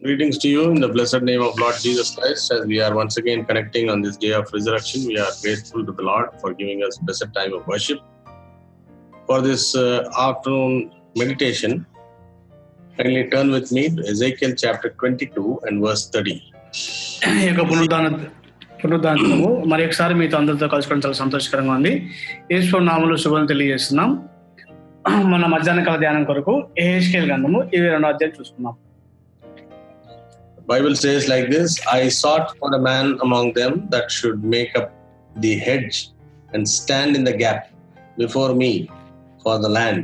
Greetings to you in the blessed name of Lord Jesus Christ. As we are once again connecting on this day of resurrection, we are grateful to the Lord for giving us blessed time of worship. For this afternoon meditation, kindly turn with me to Ezekiel chapter 22 and verse 30. ఈ యొక్క పునరుద్ధానము మరి ఒకసారి మీతో అందరితో కలుసుకోవడం చాలా సంతోషకరంగా ఉంది. యేసు నామములో శుభం తెలియజేస్తున్నాం. మన మధ్యాహ్న కాల ధ్యానం కొరకు యెహెజ్కేలు గ్రంథము 22వ అధ్యాయం చూసుకున్నాం. Bible says like this: I sought for a man among them that should make up the hedge and stand in the gap before me for the land,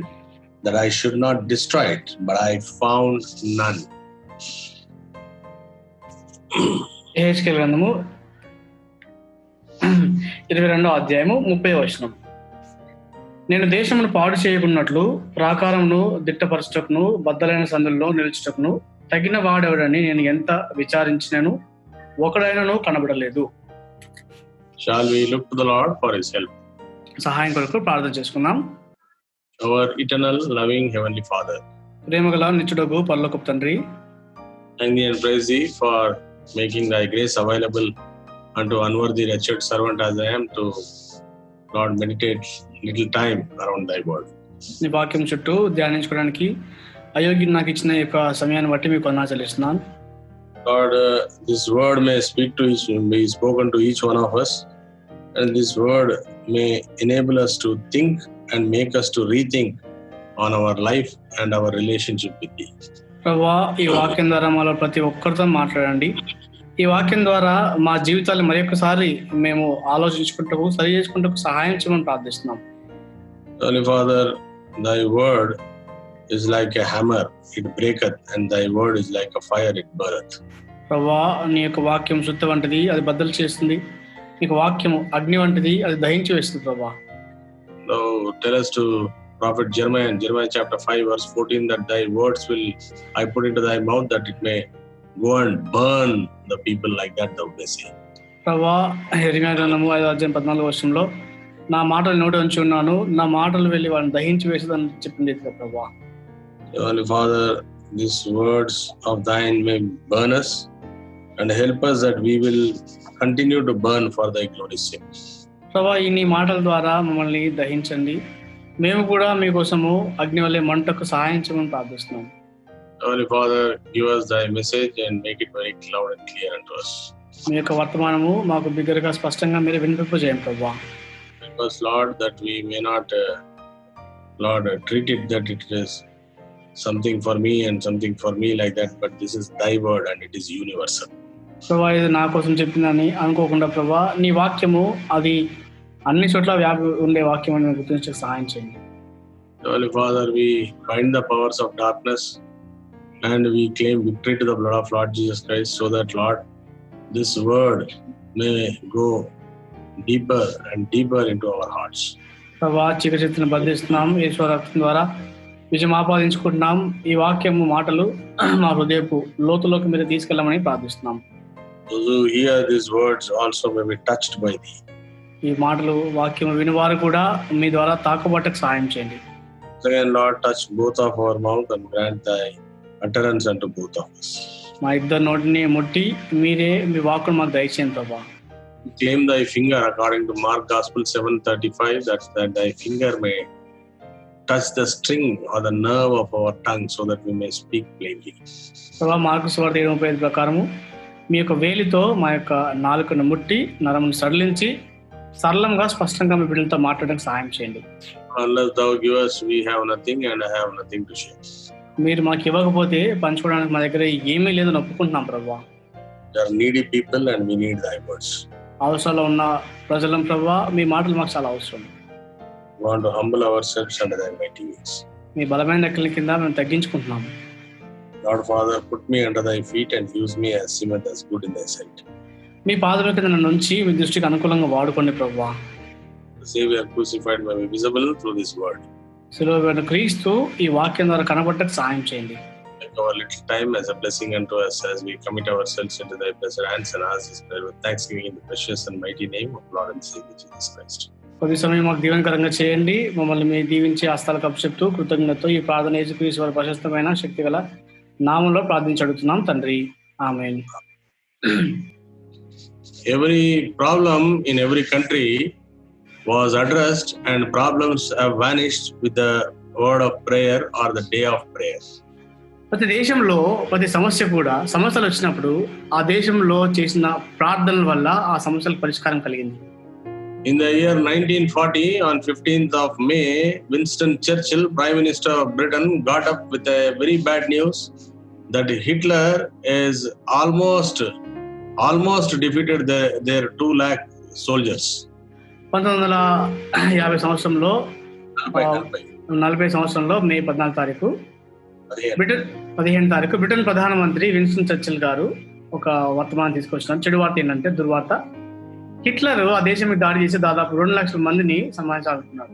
that I should not destroy it, but I found none. యెహెజ్కేలు గ్రంథము 22వ అధ్యాయము 30వ వచనం. నేను దేశమును పాడు చేయకున్నట్లు ప్రాకారమును దిట్టపరచుటకును బద్దలైన సందుల్లో నిలుచుటకును తగిన వాడెవడని నేను ఎంత విచారించినను ఒకడైనను కనబడలేదు. Shall we look to the Lord for his help? సహాయం కొరకు ప్రార్థన చేసుకుందాం. Our eternal loving heavenly Father, ప్రేమగల నిత్యుడగు పరలోకపు తండ్రి, thank thee and praise thee for making thy grace available unto unworthy wretched servant as I am to Lord meditate little time around thy word. నీ వాక్యం చుట్టూ ధ్యానించుకోవడానికి అయోగ్యుడు నాకు ఇచ్చిన ఈ యొక్క సమయాన్ని బట్టి మీకు వందనాలు చెల్లిస్తున్నాను. Lord, this word may be spoken to each one of us, and this word may enable us to think and make us to rethink on our life and our relationship with thee. ప్రభువా, ఈ వాక్యం ద్వారా మాలో ప్రతి ఒక్కరితో మాట్లాడండి. ఈ వాక్యం ద్వారా మా జీవితాలు మరి ఒక్కసారి మేము ఆలోచించుకుంటూ సరి చేసుకుంటూ సహాయం చేయమని ప్రార్థిస్తున్నాం. Holy Father, thy word is like a hammer, it breaketh, and thy word is like a fire, it burneth. ప్రభువా, నీ యొక్క వాక్యం శుద్ధ వంటిది, అది బద్దలు చేస్తుంది. నీకు వాక్యము అగ్ని వంటిది, అది దహించి వేస్తుంది. ప్రభువా, now tell us to prophet Jeremiah in Jeremiah chapter 5 verse 14 that thy words will I put into thy mouth that it may go and burn the people like that thou may say. ప్రభువా, యెరెమీయా గ్రంథము 5వ అధ్యాయం 14వ వచనంలో నా మాటలు నోటి ఉంచి ఉన్నాను, నా మాటలు వెళ్ళి వాళ్ళని దహించి వేసేదని చెప్పింది ప్రభువా. Holy Father, these words of thine may burn us and help us that we will continue to burn for thy glory's sake. ప్రభువా, ఈ నీ మాటల ద్వారా మమ్మల్ని దహించండి, మేము కూడా మీకోసము అగ్ని వలె మంటకు సహాయం చేయమని ప్రార్థిస్తున్నాం. Holy Father, give us thy message and make it very loud and clear unto us. మీ యొక్క వర్తమానము మాకు బిగ్గరగా స్పష్టంగా మీరు వినిపింపజేయండి ప్రభువా. Help us, Lord, that we may not Lord treat it that it is something for me and something for me like that, but this is thy word and it is universal. ప్రభువా, ఇది నా కోసం చెప్పిందని అనుకోకుండా ప్రభువా, నీ వాక్యము అది అన్ని చోట్ల వ్యాపి ఉండే వాక్యం అని గుర్తించే సహాయం చేయండి. Holy Father, we bind the powers of darkness and we claim victory to the blood of Lord Jesus Christ, so that Lord, this word may go deeper and deeper into our hearts. ప్రభువా, చీకటిని బంధిస్తున్నాం, యేసు రక్తం ద్వారా విజయం ఆపాదించుకుంటున్నాం. ఈ వాక్యము మాటలు మా హృదయపు లోతులోకి మీరు తీసుకెళ్ళమని ప్రార్థిస్తున్నాం. Those who hear these words also may be touched by thee. ఈ మాటలు వాక్యము వినివారు కూడా మీ ద్వారా తాకబట్టకు సహాయం చేయండి. Again, Lord, touch both of our mouth and grant thy utterance unto both of us. మా ఇద్దరు నోటిని ముట్టి మీరే మీ వాక్కును మాకు దయచేయండి ప్రభువా. Claim thy finger according to Mark Gospel 7:35 that thy finger may touch the string or the nerve of our tongue so that we may speak plainly. ప్రభువా, మార్కు సువార్త 7:35 ప్రకారము మీ యొక్క వేలితో మా యొక్క నాలుకను ముట్టి నరమును సడలించి సరళంగా స్పష్టంగా మీ బిడ్డలతో మాట్లాడడానికి సహాయం చేయండి. Unless thou give us, we have nothing and I have nothing to share. మీరు మాకు ఇవ్వకపోతే పంచుకోవడానికి మా దగ్గర ఏమీ లేదని ఒప్పుకుంటున్నాం ప్రభువా. There are needy people and we need thy words. అవసరంలో ఉన్న ప్రజలం ప్రభువా, మీ మాటలు మాకు చాలా అవసరం. We want to humble ourselves under thy mighty wings. మీ బలమైన రెక్కల కింద మేము తగ్గించుకుంటున్నాం. Lord Father, put me under thy feet and use me as seemeth as good in thy sight. మీ పాదముల కింద నన్ను ఉంచి మీ దృష్టికి అనుకూలంగా వాడుకోండి ప్రభువా. The Savior crucified may be visible through this word. శిలువలో క్రీస్తు ఈ వాక్యం ద్వారా కనబడటకు సహాయం చేయండి. Make our little time as a blessing unto us as we commit ourselves into thy blessed hands and ask this prayer with thanksgiving in the precious and mighty name of Lord and Savior Jesus Christ. కొద్ది సమయం మాకు దీవెనకరంగా చేయండి. మమ్మల్ని మీ దీవించి హస్తాలకు అప్పచెప్తూ కృతజ్ఞతతో ఈ ప్రార్థన యేసుక్రీస్తు వారి ప్రశస్తమైన శక్తిగల నామంలో ప్రార్థించి అడుగుతున్నాం తండ్రి, ఆమేన్. Every problem in every country was addressed and problems have vanished with the word of prayer or the day of prayer. ప్రతి దేశంలో ప్రతి సమస్య కూడా సమస్యలు వచ్చినప్పుడు ఆ దేశంలో చేసిన ప్రార్థనల వల్ల ఆ సమస్యలకు పరిష్కారం కలిగింది. In the year 1940, on 15th of May, Winston Churchill, Prime Minister of Britain, got up with a very bad news that Hitler is almost defeated their 2 lakh soldiers. 1950 సంవత్సరంలో 40 సంవత్సరంలో మే 14 తారీఖు 15 తారీఖు బ్రిటన్ ప్రధానమంత్రి విన్స్టన్ చర్చిల్ గారు ఒక వర్తమానం తీసుకొచ్చినారు. చెడు వార్త ఏంటంటే, దుర్వార్త. హిట్లర్ ఆ దేశం మీద దాడి చేసి దాదాపు 2 లక్షల మందిని సంహరించాలనుకున్నారు.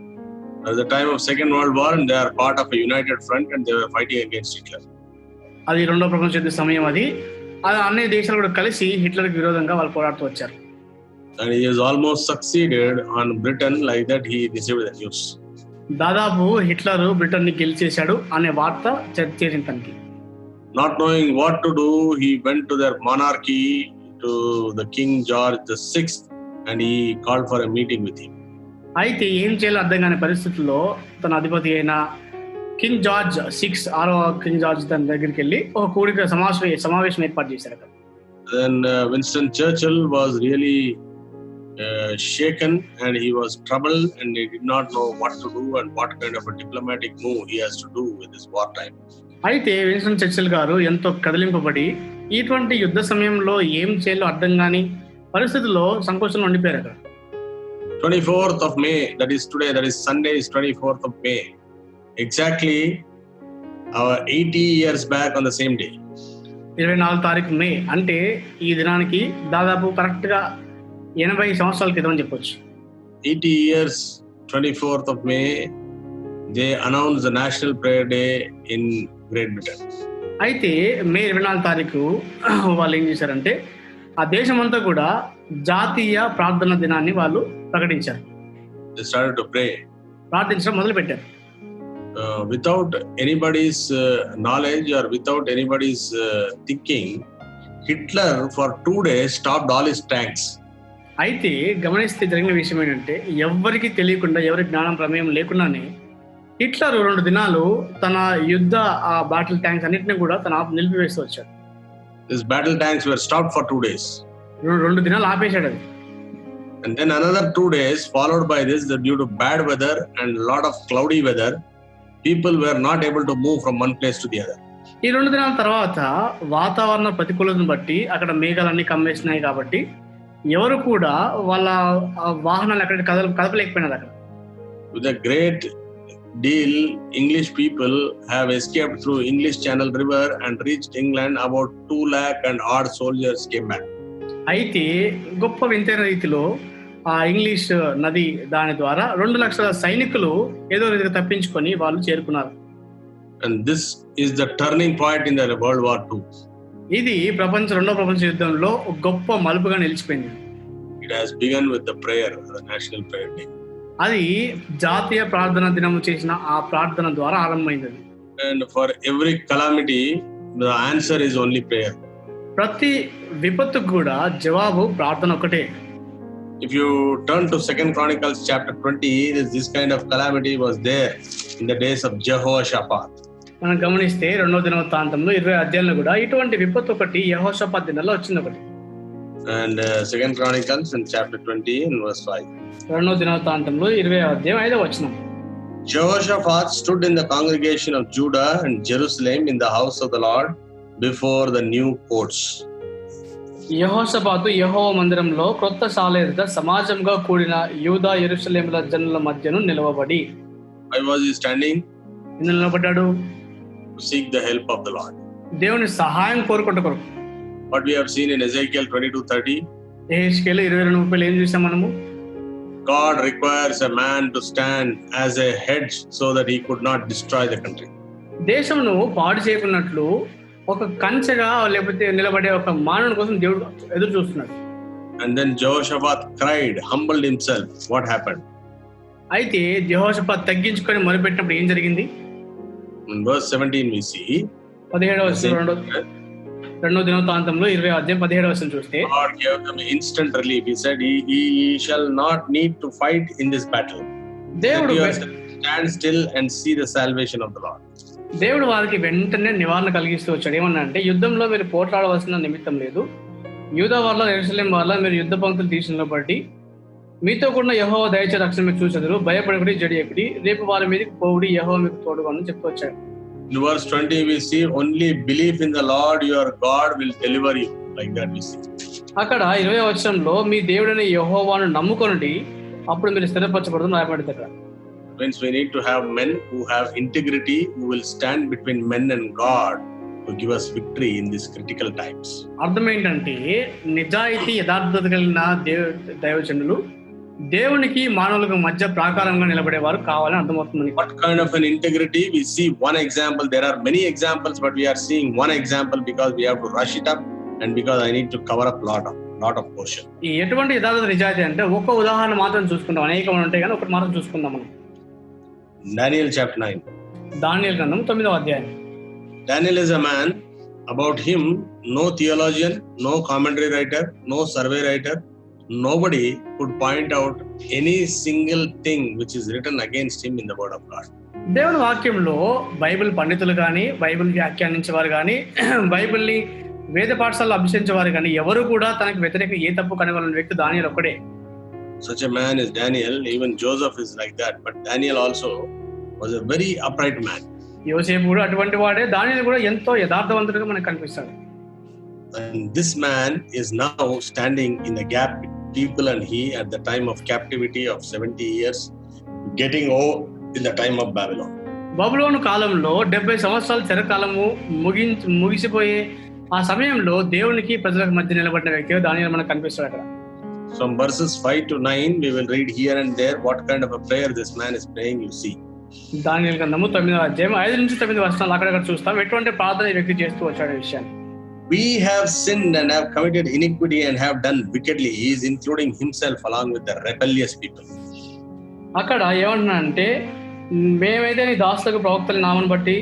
At the time of Second World War, and they are part of a united front and they were fighting against Hitler. అది రెండో ప్రపంచ యుద్ధ సమయం. అది అన్ని దేశాలు కూడా కలిసి హిట్లర్కి విరోధంగా వాళ్ళు పోరాడుతూ వచ్చారు. And he has almost succeeded on Britain, like that he received the news. దాదాపు హిట్లర్ బ్రిటన్ ని గెలిచేశాడు అనే వార్త చేరింది తనకి. Not knowing what to do, he went to their monarchy, to the King George VI, and he called for a meeting with him. అయితే ఏం చేయాలో అర్థం కాని పరిస్థితుల్లో తన అధిపతి అయిన కింగ్ జార్జ్ 6 కింగ్ జార్జ్ తన దగ్గరికి వెళ్ళి ఒక కూడిక సమావేశం ఏర్పాటు చేశారు. Then Winston Churchill was really shaken and he was troubled and he did not know what to do and what kind of a diplomatic move he has to do with this war time. అయితే Winston Churchill గారు ఎంతో కదిలింపబడి ఇటువంటి యుద్ధ సమయంలో ఏం చేయాలో అర్థం కాని పరిస్థితుల్లో సంకోచంలో ఉండిపోయారు. అక్కడ 24th of May, that is today, that is Sunday, is 24th of May, exactly 80 years back on the same day. 24 తారీఖు మే అంటే ఈ దినానికి దాదాపు కరెక్ట్ గా 80 సంవత్సరాల క్రితం అని చెప్పొచ్చు. 80 years, 24th of May, they announced the National Prayer Day in Great Britain. అయితే మే 24 తారీఖు వాళ్ళు ఏం చేశారంటే ఆ దేశమంతా కూడా జాతీయ ప్రార్థన దినాన్ని వాళ్ళు ప్రకటించారు. They started to pray. ప్రార్థించడం మొదలు పెట్టారు. Without anybody's knowledge or without anybody's thinking, Hitler for 2 days stopped all his tanks. అయితే గమనిస్తే జరిగిన విషయం ఏంటంటే, ఎవరికి తెలియకుండా, ఎవరి జ్ఞానం ప్రమేయం లేకుండానే హిట్లర్ 2 దినాలు తన యుద్ధ బాటిల్ ట్యాంక్స్ అన్నిటిని కూడా తన నిలిపివేస్తూ వచ్చాడు. These battle tanks were stopped for 2 days. 2 దినాలు ఆపేశాడు అది. And then another 2 days followed by this, that due to bad weather and lot of cloudy weather, people were not able to move from one place to the other. ఈ 2 దినాల తర్వాత వాతావరణ ప్రతికూలతను బట్టి అక్కడ మేఘాలన్నీ కమ్మేసినాయి కాబట్టి ఎవరు కూడా వాళ్ళ వాహనాలు అక్కడ కదపలేకపోయినారు. అక్కడ With a great deal, English people have escaped through English Channel River and reached England. About 2 lakh and odd soldiers came back. అయితే గొప్ప వింతైన రీతిలో ఆ ఇంగ్లీష్ నది దాని ద్వారా 2 లక్షల సైనికులు ఏదో రీతిగా తప్పించుకొని వాళ్ళు చేరుకున్నారు. And this is the turning point in the World War II. ఇది రెండో ప్రపంచ యుద్ధంలో ఒక గొప్ప మలుపుగా నిలిచిపోయింది. It has begun with the prayer, the National Prayer Day. అది జాతీయ ప్రార్థన దినము చేసిన ఆ ప్రార్థన ద్వారా ఆరంభమైంది. And for every calamity, the answer is only prayer. ప్రతి విపత్తుకు కూడా జవాబు ప్రార్థన ఒకటే. If you turn to 2nd Chronicles chapter 20, this kind of calamity was there in the days of Jehoshaphat. మనం గమనిస్తే 2వ దినవృత్తాంతంలో 20 అధ్యాయంలో కూడా ఇటువంటి విపత్తు ఒకటి యెహోషాపాత్ దినాల్లో వచ్చింది ఒకటి. And 2nd Chronicles in chapter 20 in verse 5. 2వ దినవృత్తాంతంలో 20వ అధ్యాయం 5వ వచనం. Jehoshaphat stood in the congregation of Judah and Jerusalem in the house of the Lord before the new courts. యెహోషాపాతు యెహోవా మందిరంలో క్రొత్త శాల ఎదుట సమాజంగా కూడిన యూదా యెరూషలేముల జనుల మధ్యను నిలవబడి. Why was he standing? నిలబడ్డాడు. To seek the help of the Lord. దేవుని సహాయం కోరుకుంటూ కొరకు. What we have seen in Ezekiel 22:30. యెహెజ్కేలు 22:30 ఏం చూసాం మనము? God requires a man to stand as a hedge so that he could not destroy the country. దేశమును పాడు చేయకున్నట్లు ఒక కంచెగా లేకపోతే నిలబడే ఒక మానవుని కోసం దేవుడు ఎదురు చూస్తున్నాడు. And then Jehoshaphat cried, humbled himself. What happened? అయితే యెహోషాపాతు తగ్గించుకొని మొదలుపెట్టినప్పుడు ఏం జరిగింది? In verse 17 we see, 17వ వచనం, రెండో దినవృత్తాంతంలో 20వ అధ్యాయం 17వ వచనం చూస్తే God gave them instant relief. He said, "He shall not need to fight in this battle. దేవుడు Stand still and see the salvation of the Lord." దేవుడు వారికి వెంటనే నివారణ కలిగిస్తూ వచ్చాడు. ఏమన్నా అంటే యుద్ధంలో మీరు పోట్లాడవలసిన నిమిత్తం లేదు. యూదా వల్ల, యెరూషలేం వల్ల మీరు యుద్ధ పంక్తులు తీసిన బట్టి మీతో కూడా యెహోవా దయచే రక్షణ మీరు చూచెదరు. భయపడకుడి, జడియకుడి, రేపు వారి మీదకి పోవుడి, యెహోవా మీకు తోడుగా అని చెప్తూ వచ్చాడు. In verse 20 we see only belief in the Lord your God will deliver you. Like that we see. అక్కడ 20వ వచనంలో మీ దేవుడైన యెహోవాను నమ్ముకొనుడి, అప్పుడు మీరు స్థిరపరచబడదు రాయబడింది. అక్కడ means we need to have men who have integrity, who will stand between men and God to give us victory in these critical times. అర్థం ఏంటంటే నిజాయితీ, యథార్థత కలిగిన దైవజనులు దేవునికి మానవులకు మధ్య ప్రాకారంగా నిలబడేవారు కావాలని అర్థమవుతుంది. What kind of an integrity? We see one example. There are many examples, but we are seeing one example because we have to rush it up and because I need to cover up lot of portion. ఈ ఎటువంటి యథార్థత, నిజాయితీ అంటే ఒక్క ఉదాహరణ మాత్రం చూసుకుందాం. అనేకమైన ఉంటాయి కానీ ఒకటి మాత్రం చూసుకుందాం మనం. Daniel chapter 9. దానియేలు గ్రంథం 9వ అధ్యాయం. Daniel is a man. About him, no theologian, no commentary writer, no survey writer, nobody could point out any single thing which is written against him in the word of God. దేవుని వాక్యంలో Bible పండితులు కానీ, Bible వ్యాఖ్యానించేవారు కానీ, బైబిల్ని వేద పాఠశాలలో అభ్యసించేవారు కానీ ఎవరు కూడా తనకు వ్యతిరేక ఏ తప్పు కనుగొన్న వ్యక్తి దానియేలు ఒక్కడే. Such a man is Daniel. Even Joseph is like that, but Daniel also was a very upright man. యోసేపు కూడా అటువంటి వాడే, దానియేలు కూడా ఎంతో యథార్థవంతుడిగా మనకు కనిపిస్తాడు. And this man is now standing in the gap between people and he at the time of captivity of 70 years, getting old in the time of Babylon. బబులోను కాలంలో 70 సంవత్సరాల చెరకాలము ముగిసిపోయే ఆ సమయంలో దేవునికి ప్రజలకు మధ్య నిలబడిన వ్యక్తిగా దానియేలు మనకు కనిపిస్తాడు అక్కడ. From verses 5 to 9 we will read here and there what kind of a prayer this man is praying. You see, దానియేలు గ్రంథము 9వ అధ్యాయం 5 నుంచి 9 వచనాలు అక్కడక్కడ చూస్తాం ఎటువంటి ప్రార్థన ఈ వ్యక్తి చేస్తూ వచ్చాడు విషయాన్ని. We have sinned and have committed iniquity and have done wickedly. He is including himself along with the rebellious people. అక్కడ ఏమంటున్నానంటే, మేమైతే నీ దాసులకు ప్రవక్తల నామను బట్టి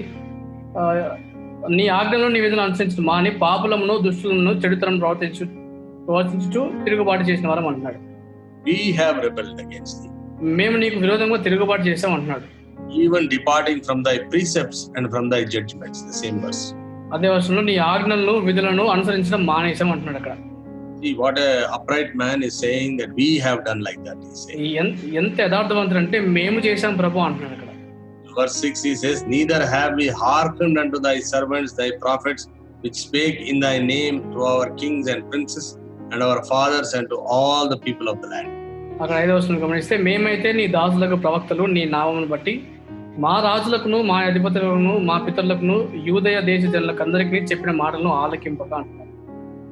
నీ ఆజ్ఞలను నీ విధులను అనుసరించు మాని పాపులమును దుష్టులను చెడుతనం ప్రవర్తించుటూ తిరుగుబాటు చేసిన వారం అంటున్నాడు. We have rebelled against thee. మేము నీకు విరోధంగా తిరుగుబాటు చేసాం అంటున్నాడు. Even departing from thy precepts and from thy judgments. The same verse. అదే వర్షంలో నీ ఆజ్ఞలను విధులను అనుసరించడం మానేసాం అంటున్నాడు అక్కడ. See what a upright man is saying, that we have done like that. He says. ఎంత యథార్థవంతుడు అంటే మేము చేసాం ప్రభు అంటున్నాడు అక్కడ. Verse 6 he says, neither have we hearkened unto thy servants, thy prophets, which spake in thy name to our kings and princes and our fathers and to all the people of the land. అక్కడ 5వ వచనం గమనిస్తే, మేమైతే నీ దాసులకు ప్రవక్తలు నీ నామమును బట్టి మా రాజులకును మా అధిపతులను మా పితరులకును యూదయ దేశ జనులకు అందరికీ చెప్పిన మాటలను ఆలకింపక అంటున్నారు.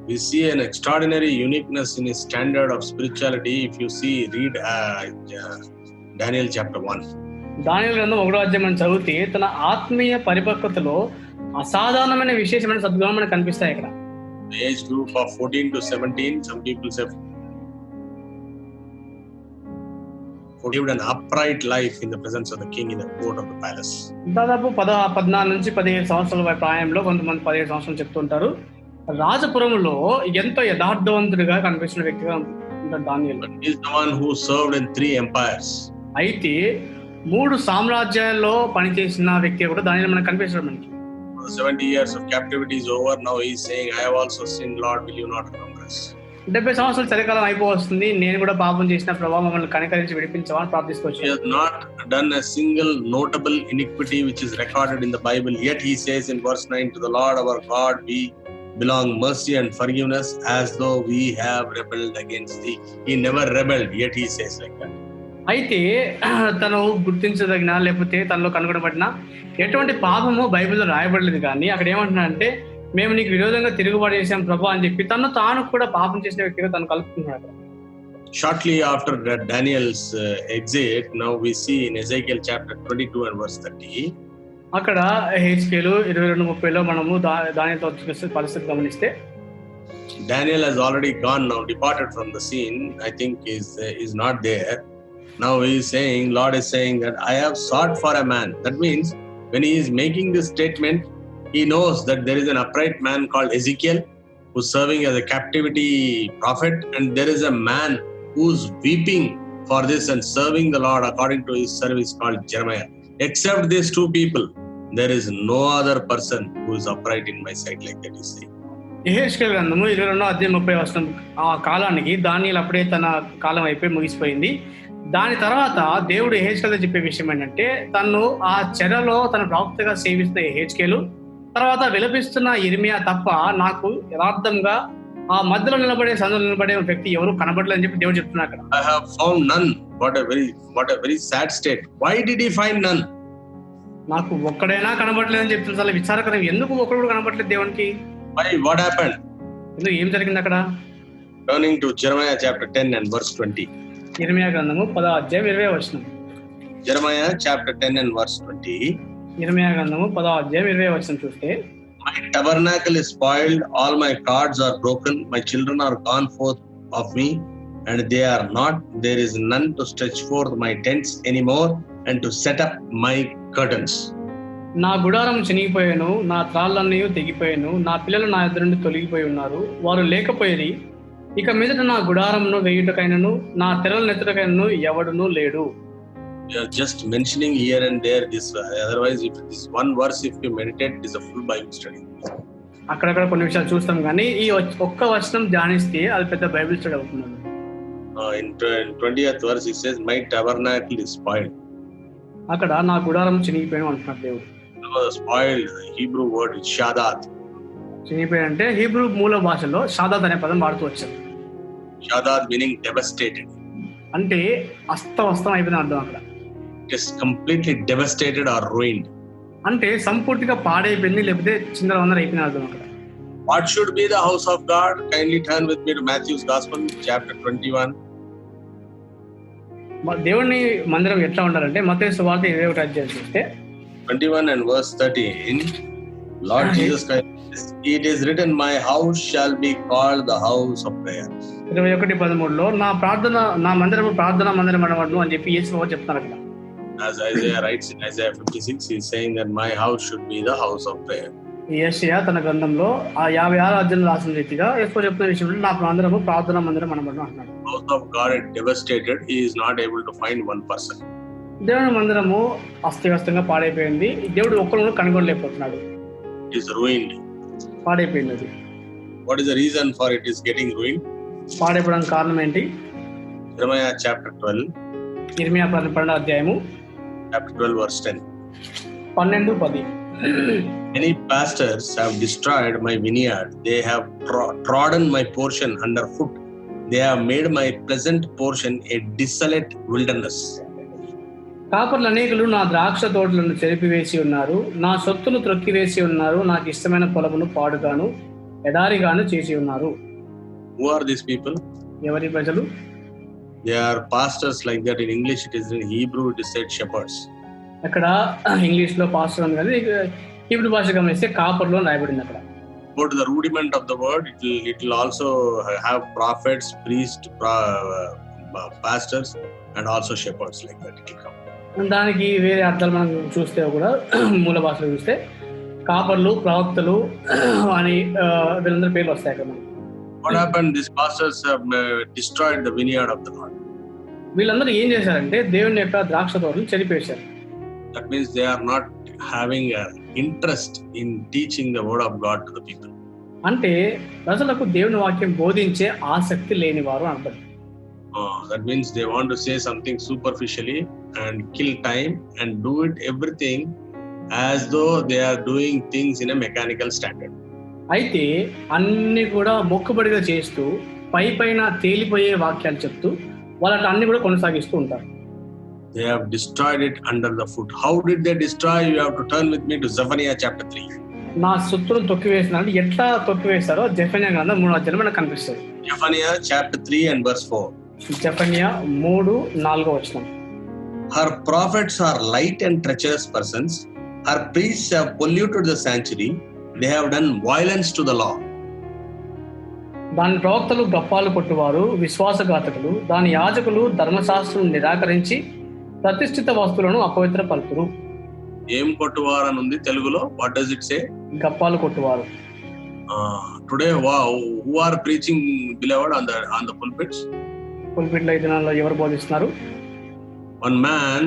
We see an extraordinary uniqueness in his standard of spirituality. If you see, read Daniel chapter 1. దానియేలు గ్రంథం 1వ అధ్యాయం చదివితే తన ఆత్మీయ పరిపక్వతలో అసాధారణమైన విశేషమైన సద్గుణం మనకు కనిపిస్తాయి ఇక్కడ. The age group of 14 to 17, some people say lived an upright life in the presence of the king in the court of the palace. దాదాపు 14 నుంచి 17 సంవత్సరాల ప్రాయంలో కొంతమంది 17 సంవత్సరాలు చెప్తుంటారు. రాజపురంలో ఎంతో యథార్థవంతుడిగా కనిపిస్తున్న వ్యక్తిగా ఉంటాడు దానియేలు. He is the one who served in 3 empires. అయితే 3 సామ్రాజ్యాల్లో పనిచేసిన వ్యక్తి కూడా దానియేలు మనకు కనిపిస్తాడు మనకి. 70 years of captivity is over. Now he is saying, I have also sinned, Lord, will you not remember us? 70 సంవత్సరాలు చలికాలం అయిపోవస్తుంది, నేను కూడా పాపం చేసిన ప్రభావం మమ్మల్ని కనికరించి విడిపించమని ప్రార్థిస్తూ He has not done a single notable iniquity which is recorded in the Bible. Yet he says in verse 9, to the Lord our God we belong mercy and forgiveness, as though we have rebelled against thee. He never rebelled, yet he says like that. అయితే తను గుర్తించదగిన లేకపోతే తనలో కనుగొనబడిన ఎటువంటి పాపము బైబిల్లో రాయబడలేదు. కానీ అక్కడ ఏమంటున్నాడంటే, మేము నీకు విరోధంగా తిరుగుబాటు చేసాం ప్రభు అని చెప్పి తాను కూడా పాపం చేసిన వ్యక్తిగా తను కలుపుతున్నాడు. Shortly after Daniel's exit, now we see in Ezekiel chapter 22 and verse 30. అక్కడ హెచ్కేలు 22:30లో మనము దానితో పరిస్థితి గమనిస్తే, Daniel has already gone now, departed from the scene. I think is not there. Now he is saying, Lord is saying that I have sought for a man. That means when he is making this statement, He knows that there is an upright man called Ezekiel who's serving as a captivity prophet, and there is a man who's weeping for this and serving the Lord according to his service called Jeremiah. Except these two people, there is no other person who is upright in my sight, like that is saying. యెహెజ్కేలు గ్రంథము 22:30 ఆ కాలానికి దానియేలు అప్పుడే తన కాలం అయిపోయి ముగిసిపోయింది. దాని తర్వాత దేవుడు యెహెజ్కేలుతో చెప్పే విషయం ఏంటంటే, తను ఆ చెరలో తన ప్రవక్తగా సేవిస్తున్న యెహెజ్కేలు, తర్వాత విలపిస్తున్న ఇర్మియా తప్ప నాకు యథార్థంగా ఆ మధ్యలో నిలబడే సందులో నిలబడే వ్యక్తి ఎవరు కనబడలేదని చెప్పి దేవుడు చెప్తున్నారు అక్కడ. I have found none. What a very sad state. Why did he find none? నాకు ఒక్కడైనా కనబడలేదని చెప్తున్నారు. చాలా విచారకరం. ఎందుకు ఒక్కడు కూడా కనబడలేదు దేవునికి? Why? What happened? ఎందుకు ఏం జరిగింది అక్కడ? Turning to Jeremiah chapter 10 and verse 20. ఇర్మియా గ్రంథము 10:20. Jeremiah chapter 10 and verse 20. ఇర్మియా గ్రంథము 10:20 చూస్తే, My tabernacle is spoiled, all my cords are broken, my children are gone forth of me, and they are not. There is none to stretch forth my tents anymore, and to set up my curtains. నా గుడారం చినిగిపోయాను, నా త్రాళ్ళన్నీ తెగిపోయాను, నా పిల్లలు నా ఎదురు నుండి తొలగిపోయి ఉన్నారు, వారు లేకపోయేది. ఇక మీదట నా గుడారంను వేయుటకైనను నా తెరలు నెత్తుటకైనను ఎవడునూ లేడు. We are just mentioning here and there this. Otherwise, if this one verse, if you meditate, it is a full Bible study. అక్కడక్కడ కొన్ని విషయాలు చూస్తాం, కానీ ఈ ఒక్క వచనం ధ్యానిస్తే అది పెద్ద బైబిల్ స్టడీ అవుతుంది. In 20th verse, it says, "My tabernacle is spoiled." అక్కడ నా గుడారం చినిగిపోయాను అంటున్నారు దేవుడు. Spoiled, the Hebrew word is shadat. చినిగిపోయాడు అంటే హీబ్రూ మూల భాషలో షాదాత్ అనే పదం వాడుతూ వచ్చారు. Shadat meaning devastated. అంటే అస్తవస్తం అయిపోయింది అర్థం అక్కడ. It is completely devastated or ruined. అంటే సంపూర్తిగా పాడైపోయింది, లేకపోతే చిందరవందర అయిపోయింది అర్థం అక్కడ. What should be the house of God? Kindly turn with me to Matthew's Gospel, chapter 21. దేవుని మందిరం ఎట్లా ఉండాలంటే మత్తయి సువార్త 21 చూస్తే 21 and verse 13. Lord Jesus Christ, it is written, my house shall be called the house of prayer. 21:13 నా మందిరము ప్రార్థనా మందిరం అనబడును అని చెప్పి యేసు చెప్తున్నారు అక్కడ. As Isaiah writes in Isaiah 56, he is saying that my house should be the house of prayer. యెషయా తన గ్రంథంలో ఆ 56 అధ్యాయం రాసిన రీతిగా యేసు చెప్తున్న విషయంలో నా మందిరము ప్రార్థనా మందిరం అనబడును అంటున్నాడు. House of God is devastated. He is not able to find one person. దేవుని మందిరము అస్తవ్యస్తంగా పాడైపోయింది. దేవుడు ఒక్కరు కనుగొనలేకపోతున్నాడు. It is ruined. పాడైపోయింది అది. What is the reason for it is getting ruined? పాడైపోవడానికి కారణం ఏంటి? Jeremiah chapter 12. ఇర్మియా 12వ అధ్యాయము chapter 12 verse 10. 12:10. Many pastors have destroyed my vineyard. They have trodden my portion underfoot. They have made my pleasant portion a desolate wilderness. కాపర్లు అనేకులు నా ద్రాక్ష తోటలను చెరిపివేసి ఉన్నారు, నా సొత్తును త్రొక్కివేసి ఉన్నారు, నాకు ఇష్టమైన పొలమును పాడుగాను ఎడారిగాను చేసి ఉన్నారు. Who are these people? ఎవరి ప్రజలు? They are pastors like that. In English it is, in Hebrew it is said shepherds. అక్కడ ఇంగ్లీష్ లో పాస్టర్ ఉంది కానీ హీబ్రూ భాష గమనిస్తే కాపర్లో రాయబడింది అక్కడ. Go to the rudiment of the word. It will also have prophets, priests, pastors, and also shepherds like that. It will come. దానికి వేరే అర్థాలు మనం చూస్తే కూడా మూల భాషలో చూస్తే కాపర్లు, ప్రవక్తలు అని వీళ్ళందరి పేర్లు వస్తాయి అక్కడ మనకి. What happened? These pastors have destroyed the vineyard of the Lord. వీళ్ళందరూ ఏం చేశారంటే దేవుని యొక్క ద్రాక్ష తోటలు చెరిపేశారు. That means they are not having an interest in teaching the word of God to the people. అంటే ప్రజలకు దేవుని వాక్యం బోధించే ఆసక్తి లేని వారు అర్థం. That means they want to say something superficially and kill time and do it everything as though they are doing things in a mechanical standard. అయితే అన్ని కూడా మొక్కుబడిగా చేస్తూ పైన తేలిపోయే వాక్యాలు చెప్తూ వాళ్ళకి అన్ని కూడా కొనసాగిస్తూ ఉంటారు. They have destroyed it under the foot. How did they destroy? You have to turn with me to Zephaniah chapter 3. నా సొత్తును తొక్కివేసినారు. ఎట్లా తొక్కివేస్తారో జెఫన్యా గ్రంథం 3వ అధ్యాయం మనకు కనిపిస్తుంది. Zephaniah chapter 3 and verse 4. జెఫన్యా 3:4 వచనం. Her prophets are light and treacherous persons. Her priests have polluted the sanctuary. They have done violence to the law. దాని ప్రవక్తలు గప్పాలు కొట్టువారు, విశ్వాసఘాతకులు, దాని యాజకులు ధర్మశాస్త్రం నిరాకరించి ప్రతిష్ఠిత వస్తువులను అపవిత్రపరుతురు. ఏం కొట్టువారు అని ఉంది తెలుగులో. What does it say? గప్పాలు కొట్టువారు. Today, wow, who are preaching, beloved, on the pulpits? పుల్పిట్లో ఈ దినాల్లో ఎవరు బోధిస్తున్నారు? One man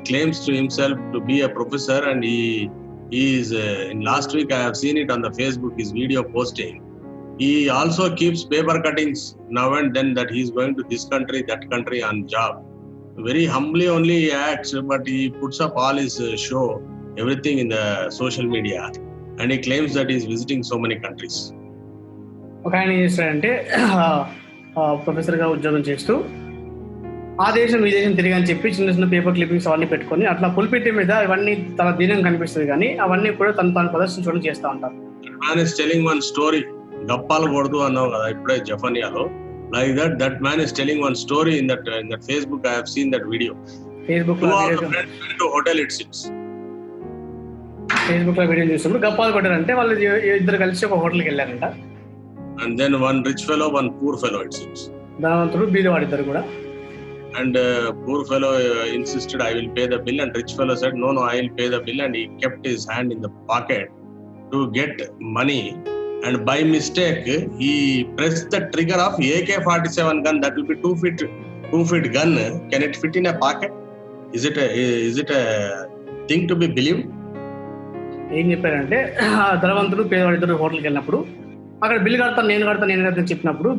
claims to himself to be a professor, and he is in last week I have seen it on the Facebook, his video posting. He also keeps paper cuttings now and then that he is going to this country, that country on job. Very humbly only he acts, but he puts up all his show, everything in the social media, and he claims that he is visiting so many countries. ఒక ఆయన ఏం చేస్తాడంటే ప్రొఫెసర్గా ఉద్యోగం చేస్తూ ఆ దేశం ఈ దేశం తిరిగి అని చెప్పి చిన్న చిన్న పేపర్ క్లిప్పింగ్స్ అవన్నీ పెట్టుకొని అట్లా పుల్పిట్ మీద ఇవన్నీ తన దీనం కనిపిస్తుంది, కానీ అవన్నీ కూడా తాను ప్రదర్శించడం చేస్తూ ఉంటారు. Man is telling one story. గప్పాలు కొడుతూ అన్నావు కదా ఇప్పుడే జఫనియాలో. Like that man is telling one story in that Facebook. I have seen that video. Facebook లో hotel it seems. Facebook లో వీడియో చూసినప్పుడు గప్పాలు కొట్టారంటే వాళ్ళు ఇద్దరు కలిసి ఒక హోటల్కి వెళ్ళారంట. And then one rich fellow, one poor fellow it seems. ధనవంతుడు బీదవాడిద్దరు కూడా. And poor fellow insisted, I will pay the bill, and rich fellow said, no, I will pay the bill, and he kept his hand in the pocket to get money, and by mistake he pressed the trigger of AK-47 gun. That will be 2 feet gun. Can it fit in a pocket? Is it a thing to be believed? ఏం చెప్పారంటే ధనవంతుడు పేదవాడిద్దరు హోటల్కి వెళ్ళినప్పుడు అక్కడ bill కడతాను నేను కడతాను చెప్పినప్పుడు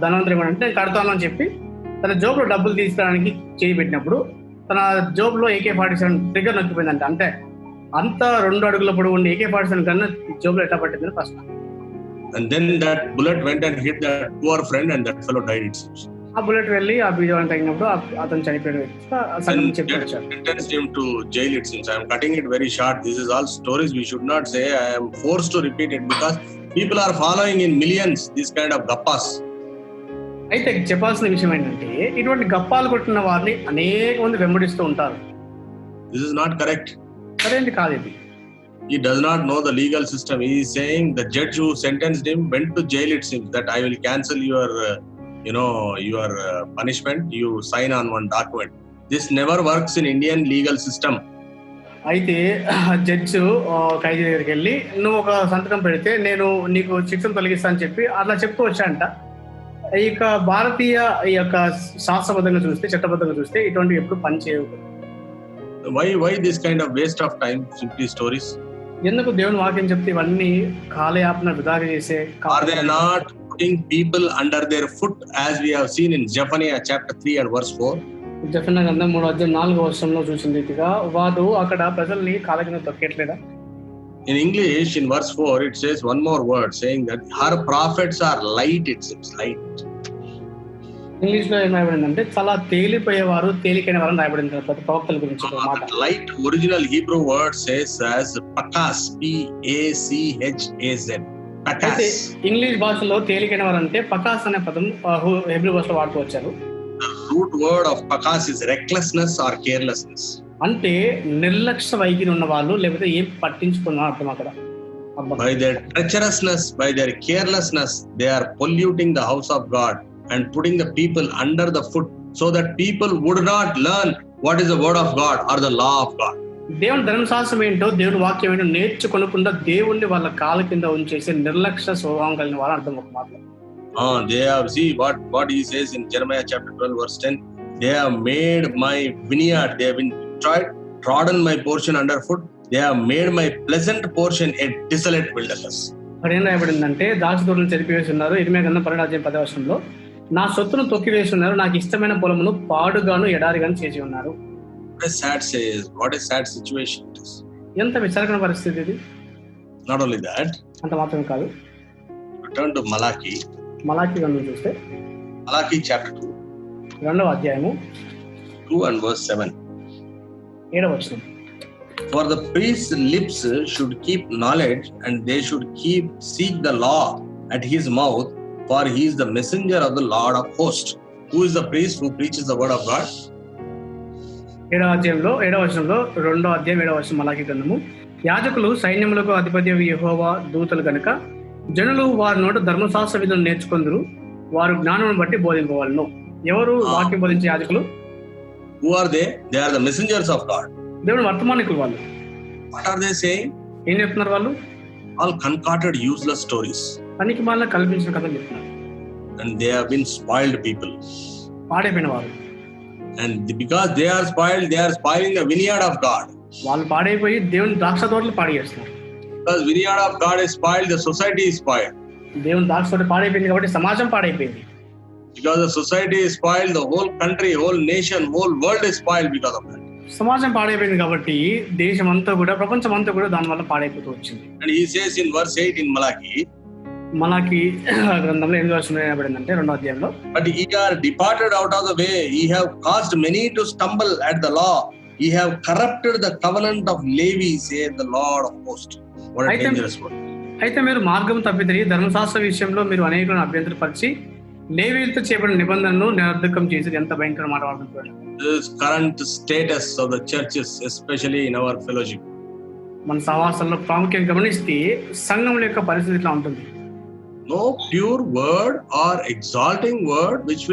ధనవంతుడు ఏమంటే నేను కడతాను అని చెప్పి తన జోబులో డబ్బులు తీసుకోవడానికి చేయి పెట్టినప్పుడు తన జోబులో AK-47 ట్రిగ్గర్ నొక్కిపోయిందంట. అంటే అంత 2 అడుగుల పొడవు ఉండి AK-47 కన్నా జోబులో ఎట్లా పట్టిందని first. And then that bullet went and hit that poor friend, and that fellow died it seems. ఆ బుల్లెట్ వెళ్ళి ఆ బీజవాడిని తగినప్పుడు అతను చనిపోయాడు. Sentenced him to jail it seems. I am cutting it very short. This is all stories we should not say. I am forced to repeat it because people are following in millions this kind of gappas. అయితే చెప్పాల్సిన విషయం ఏంటంటే ఇటువంటి గప్పాలు కొట్టిన వారిని అనేక మంది వెంబడిస్తూ ఉంటారు. This is not correct. Correct కాదు ఇది. He does not know the legal system. He is saying the judge who sentenced him went to jail it seems, that I will cancel your your punishment. You sign on one document. This never works in Indian legal system. అయితే judge ఖైదీ దగ్గరికి వెళ్ళి నువ్వు ఒక సంతకం పెడితే నేను నీకు శిక్షను తొలగిస్తా అని చెప్పి అట్లా చెప్తూ వచ్చాయంట. ఈ యొక్క భారతీయ ఈ యొక్క శాస్త్రబద్ధంగా చూస్తే చట్టబద్ధంగా చూస్తే ఇటువంటి ఎప్పుడు పని చేయవు. Why this kind of waste of time, simply stories? ఎందుకు దేవుని వాక్యం చెప్తే ఇవన్నీ కాలయాపన వృధాగా చేసే? Are they not putting people under their foot, as we have seen in Zephaniah chapter 3 and verse 4? జెఫన్యా గ్రంథం 3:4 చూసిన రీతిగా వాడు అక్కడ ప్రజల్ని కాళ్ళ కింద తొక్కేట్లేదా? In English, in verse 4, it says one more word saying that her prophets are light, it seems, light. English లో ఏం రాయబడిందంటే చాలా తేలిపోయేవారు తేలికైన వారు రాయబడింది ప్రవక్తల గురించి ఒక మాట. Light original Hebrew word says as pakas, P-A-C-H-A-Z. అయితే ఇంగ్లీష్ భాషలో తేలికైన వారు అంటే పకాస్ అనే పదం హెబ్రూ భాషలో వాడుతూ వచ్చారు. The root word of pakas is recklessness or carelessness. అంటే నిర్లక్ష్య వైఖరి ఉన్న వాళ్ళు లేకపోతే ఏం పట్టించుకున్నారు అర్థం అక్కడ. By their treacherousness, by their carelessness, they are polluting the house of God and putting the people under the foot so that people would not learn what is the word of God or the law of God. దేవుని ధర్మశాస్త్రం ఏంటో దేవుని వాక్యం ఏంటో నేర్చుకోకుండా దేవుణ్ణి వాళ్ళ కాళ్ళ కింద ఉంచేసే నిర్లక్ష్య స్వభావం కలిగిన వారు అర్థం ఒక మాట. They have, see what he says in Jeremiah chapter 12 verse 10, they have made my vineyard, they have been trodden my portion underfoot, they have made my pleasant portion a desolate wilderness. అక్కడ ఏం రాయబడిందంటే ద్రాక్షతోటలను చెరిపివేసి ఉన్నారు. ఇర్మియా గ్రంథం 12:10 నా సొత్తును తొక్కివేసి ఉన్నారు, నాకు ఇష్టమైన పొలమును పాడుగాను ఎడారిగాను చేసి ఉన్నారు. What a sad situation it is. ఎంత విచారకరమైన పరిస్థితి ఇది. Not only that, అంత మాత్రమే కాదు. Return to Malachi గ్రంథం చూస్తే Malachi chapter 2, 2వ అధ్యాయము 2 and verse 7. 7వ వచనం. For the priest's lips should keep knowledge, and they should seek the law at his mouth, for he is the messenger of the Lord of hosts. Who is the priest who preaches the word of God? 7వ అధ్యాయంలో 7వ వచనంలో 2వ అధ్యాయం 7వ వచనం మలాకి గ్రంథము. యాజకులు సైన్యములకు అధిపతి యెహోవా దూతలు గనుక జనులు వారి నోట ధర్మశాస్త్ర విధులను నేర్చుకొందురు, వారు జ్ఞానం బట్టి బోధింపవలను. ఎవరు వాక్యం బోధించే యాజకులు? Who are they? They are the messengers of God. దేవుని వర్తమానికులు వాళ్ళు. What are they saying? ఏం చెప్తున్నారు వాళ్ళు? all concocted useless stories. పనికి మాల కల్పించిన కథలు చెప్తున్నారు. And they have been spoiled people. పాడైపోయిన వారు. And because they are spoiled, they are spoiling the vineyard of God. వాళ్ళు పాడైపోయి దేవుని ద్రాక్ష తోటలు పాడు చేస్తున్నారు. Because vineyard of God is spoiled, the society is spoiled. దేవుని ద్రాక్ష తోట పాడైపోయింది కాబట్టి సమాజం పాడైపోయింది. Because the society is spoiled, the whole country, whole nation, whole world is spoiled because of that. సమాజం పాడైపోయింది కాబట్టి దేశం అంతా కూడా ప్రపంచం అంతా కూడా దాని వల్ల పాడైపోతూ వచ్చింది. And he says in verse 8 in Malachi, మలాకి గ్రంథంలో 8వ వచనంలో ఏమబడిందంటే 2వ అధ్యాయంలో, but ye are departed out of the way, ye have caused many to stumble at the law, ye have corrupted the covenant of Levi, saith the Lord of hosts. What a dangerous word. అయితే మీరు మార్గం తప్పితిరి ధర్మశాస్త్ర విషయంలో మీరు అనేకులను అభ్యంతరపరిచి లేవీయులతో చేయబడిన నిబంధనను నిరర్ధకం చేసి ఎంత భయంకర మాట వాడుతున్నారు. This current status of the churches, especially in our fellowship. మన సహవాసాల్లో ప్రాముఖ్యం గమనిస్తే సంఘం యొక్క పరిస్థితి ఇట్లా ఉంటుంది. No pure word or exalting word which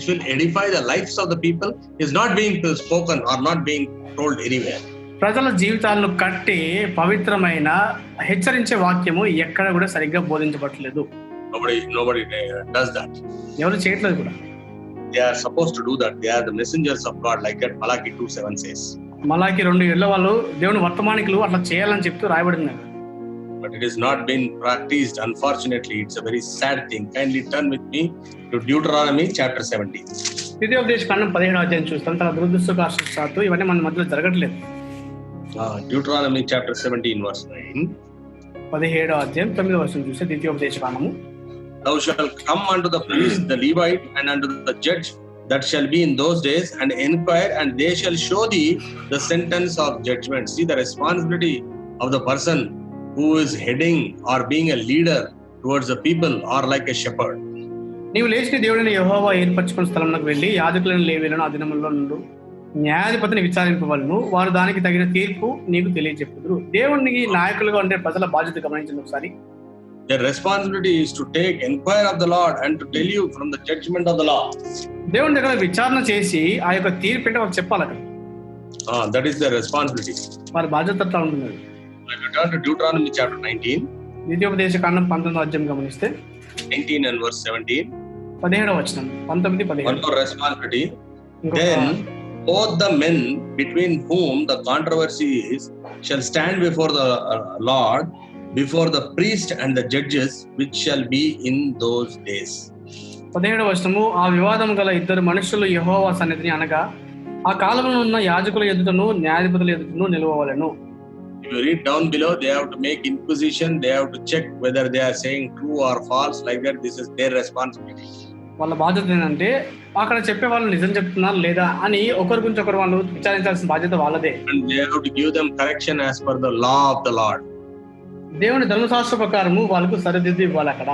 will edify the lives of the people is not being spoken or not being told anywhere. ప్రజల జీవితాలను కట్టి పవిత్రమైన హెచ్చరించే వాక్యము ఎక్కడ కూడా సరిగ్గా బోధించబడలేదు. Nobody does that. ఎవరు చేయట్లేదు కూడా. They are supposed to do that. They are the messengers of God, like that Malachi 2:7 says. మలాకి 2:7 వాళ్ళు దేవుని వర్తమానికులు అట్లా చేయాలని చెప్తూ రాయబడింది. But it has not been practiced, unfortunately. It's a very sad thing. Kindly turn with me to Deuteronomy chapter 17. ద్వితీయోపదేశకాండం 17వ అధ్యాయం చూస్తాం. తన దురదృష్టవశాత్తు ఇవన్నీ మన మధ్యలో జరగట్లేదు. Deuteronomy chapter 17 verse 9. 17వ అధ్యాయం 9వ వచనం చూస్తే ద్వితీయోపదేశకాండము, thou shalt come unto the priest, the Levite, and unto the judge that shall be in those days, and inquire, and they shall show thee the sentence of judgment. See the responsibility of the person who is heading or being a leader towards the people or like a shepherd. నీవు లేచిన దేవుడైన యెహోవా ఏర్పరచుకున్న స్థలంలోకి వెళ్ళి యాజకులను లేవీయులను ఆ దినములలో నుండి న్యాయాధిపతిని విచారింపవలను, వారు దానికి తగిన తీర్పు నీకు తెలియజెప్పుదురు. దేవునికి నాయకులుగా ఉండే ప్రజల బాధ్యత గమనించండి ఒకసారి. Their responsibility is to inquire of the Lord and to tell you from the judgment of the law. దేవుని దగ్గర విచారణ చేసి ఆ యొక్క తీర్పు ఏంటో వాళ్ళకి చెప్పాలి అక్కడ. That is their responsibility. వారి బాధ్యత అట్లా ఉంటుంది. If you turn to Deuteronomy chapter 19, ద్వితీయోపదేశకాండం 19వ అధ్యాయం గమనిస్తే 19 and verse 17, 17వ వచనం 19-17. one more responsibility. Then both the men between whom the controversy is shall stand before the Lord, before the priest and the judges, which shall be in those days. 17వ వచనము, ఆ వివాదం గల ఇద్దరు మనుషులు యెహోవా సన్నిధిని అనగా ఆ కాలంలో ఉన్న యాజకుల ఎదుటను న్యాయాధిపతుల ఎదుటను నిలవవలెను. If you read down below, they have to make inquisition, they have to check whether they are saying true or false, like that. This is their responsibility. వాళ్ళ బాధ్యత ఏంటంటే అక్కడ చెప్పే వాళ్ళు నిజం చెప్తున్నారు లేదా అని ఒకరి గురించి ఒకరు వాళ్ళు విచారించాల్సిన బాధ్యత వాళ్ళదే. And they have to give them correction as per the law of the Lord. దేవుని ధర్మశాస్త్ర ప్రకారము వాళ్ళకు సరిదిద్దు ఇవ్వాలి అక్కడ.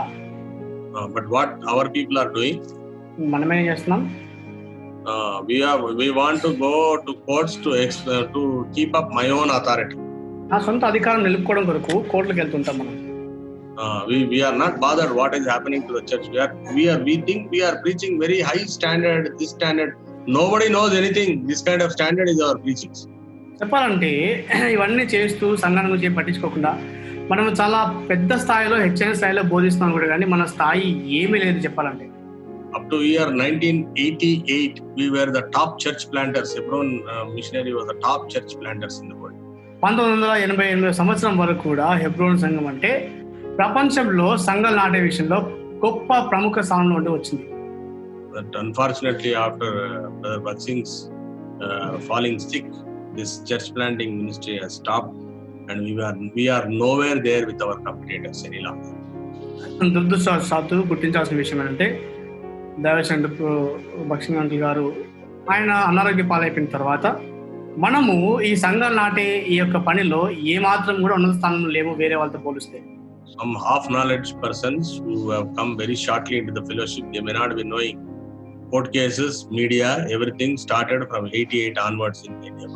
But what our people are doing, మనమేం చేస్తున్నాం? we want to go to courts to keep up my own authority. ఆ సొంత అధికారం నిలుపుకోవడం కొరకు కోర్టులకు వెళ్తుంటాం మనం. We are not bothered what is happening to the church. We think we are preaching very high standard, this standard. Nobody knows anything. This kind of standard is our preaching. చెప్పాలంటే ఇవన్నీ చేస్తూ సంఘాన్ని గురించి పట్టించుకోకుండా మనం చాలా పెద్ద స్థాయిలో హెచ్చరిక స్థాయిలో బోధిస్తున్నాం కూడా, కానీ మన స్థాయి ఏమీ లేదు చెప్పాలంటే. Up to year 1988, we were the top church planters. Hebron missionary was the top church planters in the world. 1988 సంవత్సరం వరకు కూడా హెబ్రోన్ సంఘం అంటే ప్రపంచంలో సంఘాలు నాటే విషయంలో గొప్ప ప్రముఖ స్థానంలో ఉండి వచ్చింది. But unfortunately, after Brother Batsing's falling sick, this church planting ministry has stopped, and we are nowhere there with our competitors any longer. దురదృష్టవశాత్తు గుర్తించాల్సిన విషయం ఏంటంటే దేవచంద్ర భక్సింగ్ అంకుల్ గారు ఆయన అనారోగ్య పాలైపోయిన తర్వాత మనము ఈ సంఘాలు నాటే ఈ యొక్క పనిలో ఏ మాత్రం కూడా ఉన్నత స్థానంలో లేవు వేరే వాళ్ళతో పోలిస్తే. Some half knowledge persons who have come very shortly into the fellowship, they may not be knowing court cases, media, everything started from 88 onwards in India.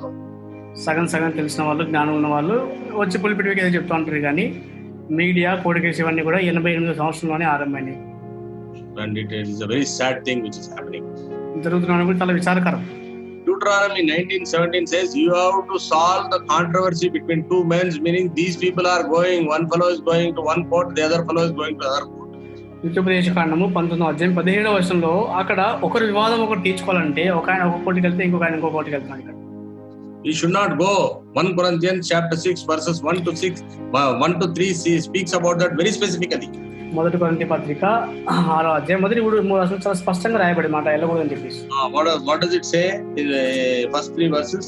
సగం తెలిసిన వాళ్ళు, జ్ఞానం ఉన్న వాళ్ళు వచ్చి పులిపిటికి ఏదో చెప్తూ ఉంటారు, కానీ మీడియా కోర్టు కేసు ఇవన్నీ కూడా 88 సంవత్సరంలోనే ఆరంభమైనాయి. And it is a very sad thing which is happening. జరుగుతున్న కూడా చాలా విచారకరం. Deuteronomy 19:17 says, you have to solve the controversy between two men, meaning these people are going, one fellow is going to one court, the other fellow is going to other court. ద్వితీయోపదేశ కాండము 19:17 అక్కడ ఒకరి వివాదం ఒకటి తీర్చుకోవాలంటే ఒక ఆయన ఒక కోటికి వెళ్తే ఇంకొక ఆయన ఇంకో కోటికి వెళ్తున్నాడు. ఇక్కడ You should not go. 1 Corinthians chapter 6 verses 1 to 6, 1 to 3 speaks about that very specifically. మొదటి కొరింథీ పత్రిక 6వ అధ్యాయం మొదటి 3 అసలు చాలా స్పష్టంగా రాయబడి మాట వెళ్ళకూడదని చెప్పేసి. What does it say in the first 3 verses?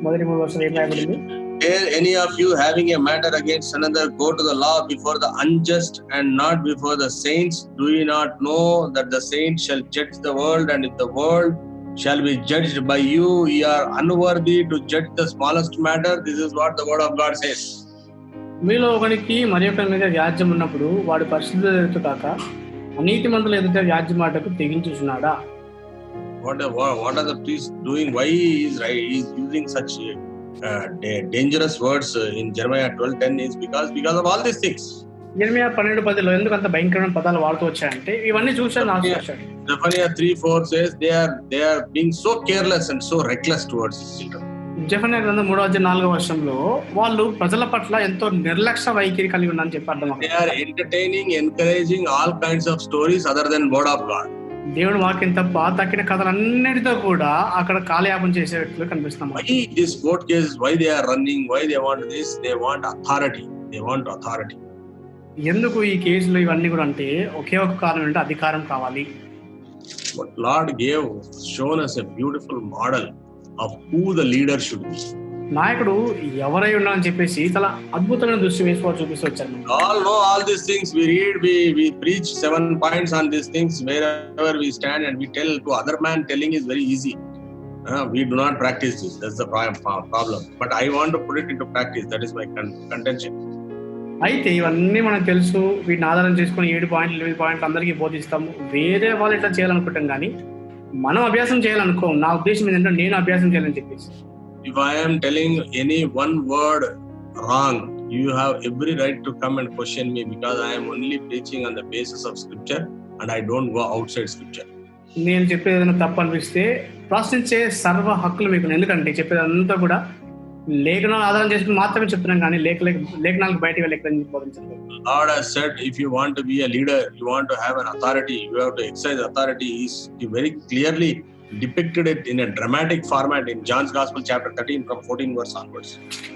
మొదటి 3 వర్షాలు ఏం రాయబడింది? Here any of you having a matter against another, go to the law before the unjust and not before the saints. Do ye not know that the saints shall judge the world, and if the world shall be judged by you, ye are unworthy to judge the smallest matter. This is what the word of God says. మీలో ఒకనికి మరి ఒకరి మీద వ్యాజ్యం ఉన్నప్పుడు వాడు పరిశుద్ధుల ఎదుట కాక అనీతిమంతుల ఎదుట వ్యాజ్య మాటకు తెగించుచున్నాడా? What are the priests doing? Why he is using such dangerous words in Jeremiah 12:10 is because of all these things. Jeremiah 12:10 ఎందుకు అంత భయంకరమైన పదాలు వాడుతూ వచ్చాయంటే ఇవన్నీ చూశాను ఆశ్చర్యపోయాడు. Zephaniah 3:4 says they are being so careless and so reckless towards his children. జెఫన్యా గ్రంథం 3:4 వాళ్ళు ప్రజల పట్ల ఎంతో నిర్లక్ష్య వైఖరి కలిగి ఉన్నారని చెప్పి అర్థం. They are entertaining, encouraging all kinds of stories other than word of God. దేవుడు వాక్యం తప్ప తక్కిన కథలన్నిటితో కూడా అక్కడ కాలయాపన చేసే వ్యక్తులు కనిపిస్తున్నాం. Why this court case? Why they are running? Why they want this? They want authority. They want authority. ఎందుకు ఈ కేసులు ఇవన్నీ కూడా అంటే ఒకే ఒక కారణం అంటే అధికారం కావాలి. But Lord shown us a beautiful model of who the leader should be. నాయకుడు ఎవరై ఉండాలని చెప్పేసి చాలా అద్భుతమైన దృష్టి వేసి చూపిస్తూ వచ్చారు. All know all these things. We read, we preach 7 points on these things wherever we stand, and we tell to other man. Telling is very easy. We do not practice this. That's the problem. But I want to put it into practice. That is my contention. అయితే ఇవన్నీ మనకు తెలుసు. వీటిని ఆధారం చేసుకుని 7 పాయింట్లు 8 పాయింట్లు అందరికీ బోధిస్తాము. వేరే వాళ్ళు ఇట్లా చేయాలనుకుంటాం కానీ మనం అభ్యాసం చేయాలనుకో. నా ఉద్దేశం ఏంటంటే నేను అభ్యాసం చేయాలని చెప్పేసి. If I am telling any one word wrong, you have every right to come and question me, because I am only preaching on the basis of scripture and I don't go outside scripture. నేను చెప్పేది ఏదైనా తప్పు అనిపిస్తే ప్రశ్నించే సర్వ హక్కులు మీకు. ఎందుకంటే చెప్పేదంతా కూడా లేఖనాలు ఆధారం చేసుకుని మాత్రమే చెప్తున్నాం కానీ లేఖనాలకు బయటకు వెళ్ళి బోధించలేదు. Lord has said, if you want to be a leader, you want to have an authority, you have to exercise authority. He very clearly depicted it in a dramatic format in John's Gospel chapter 13 from 14 verse onwards.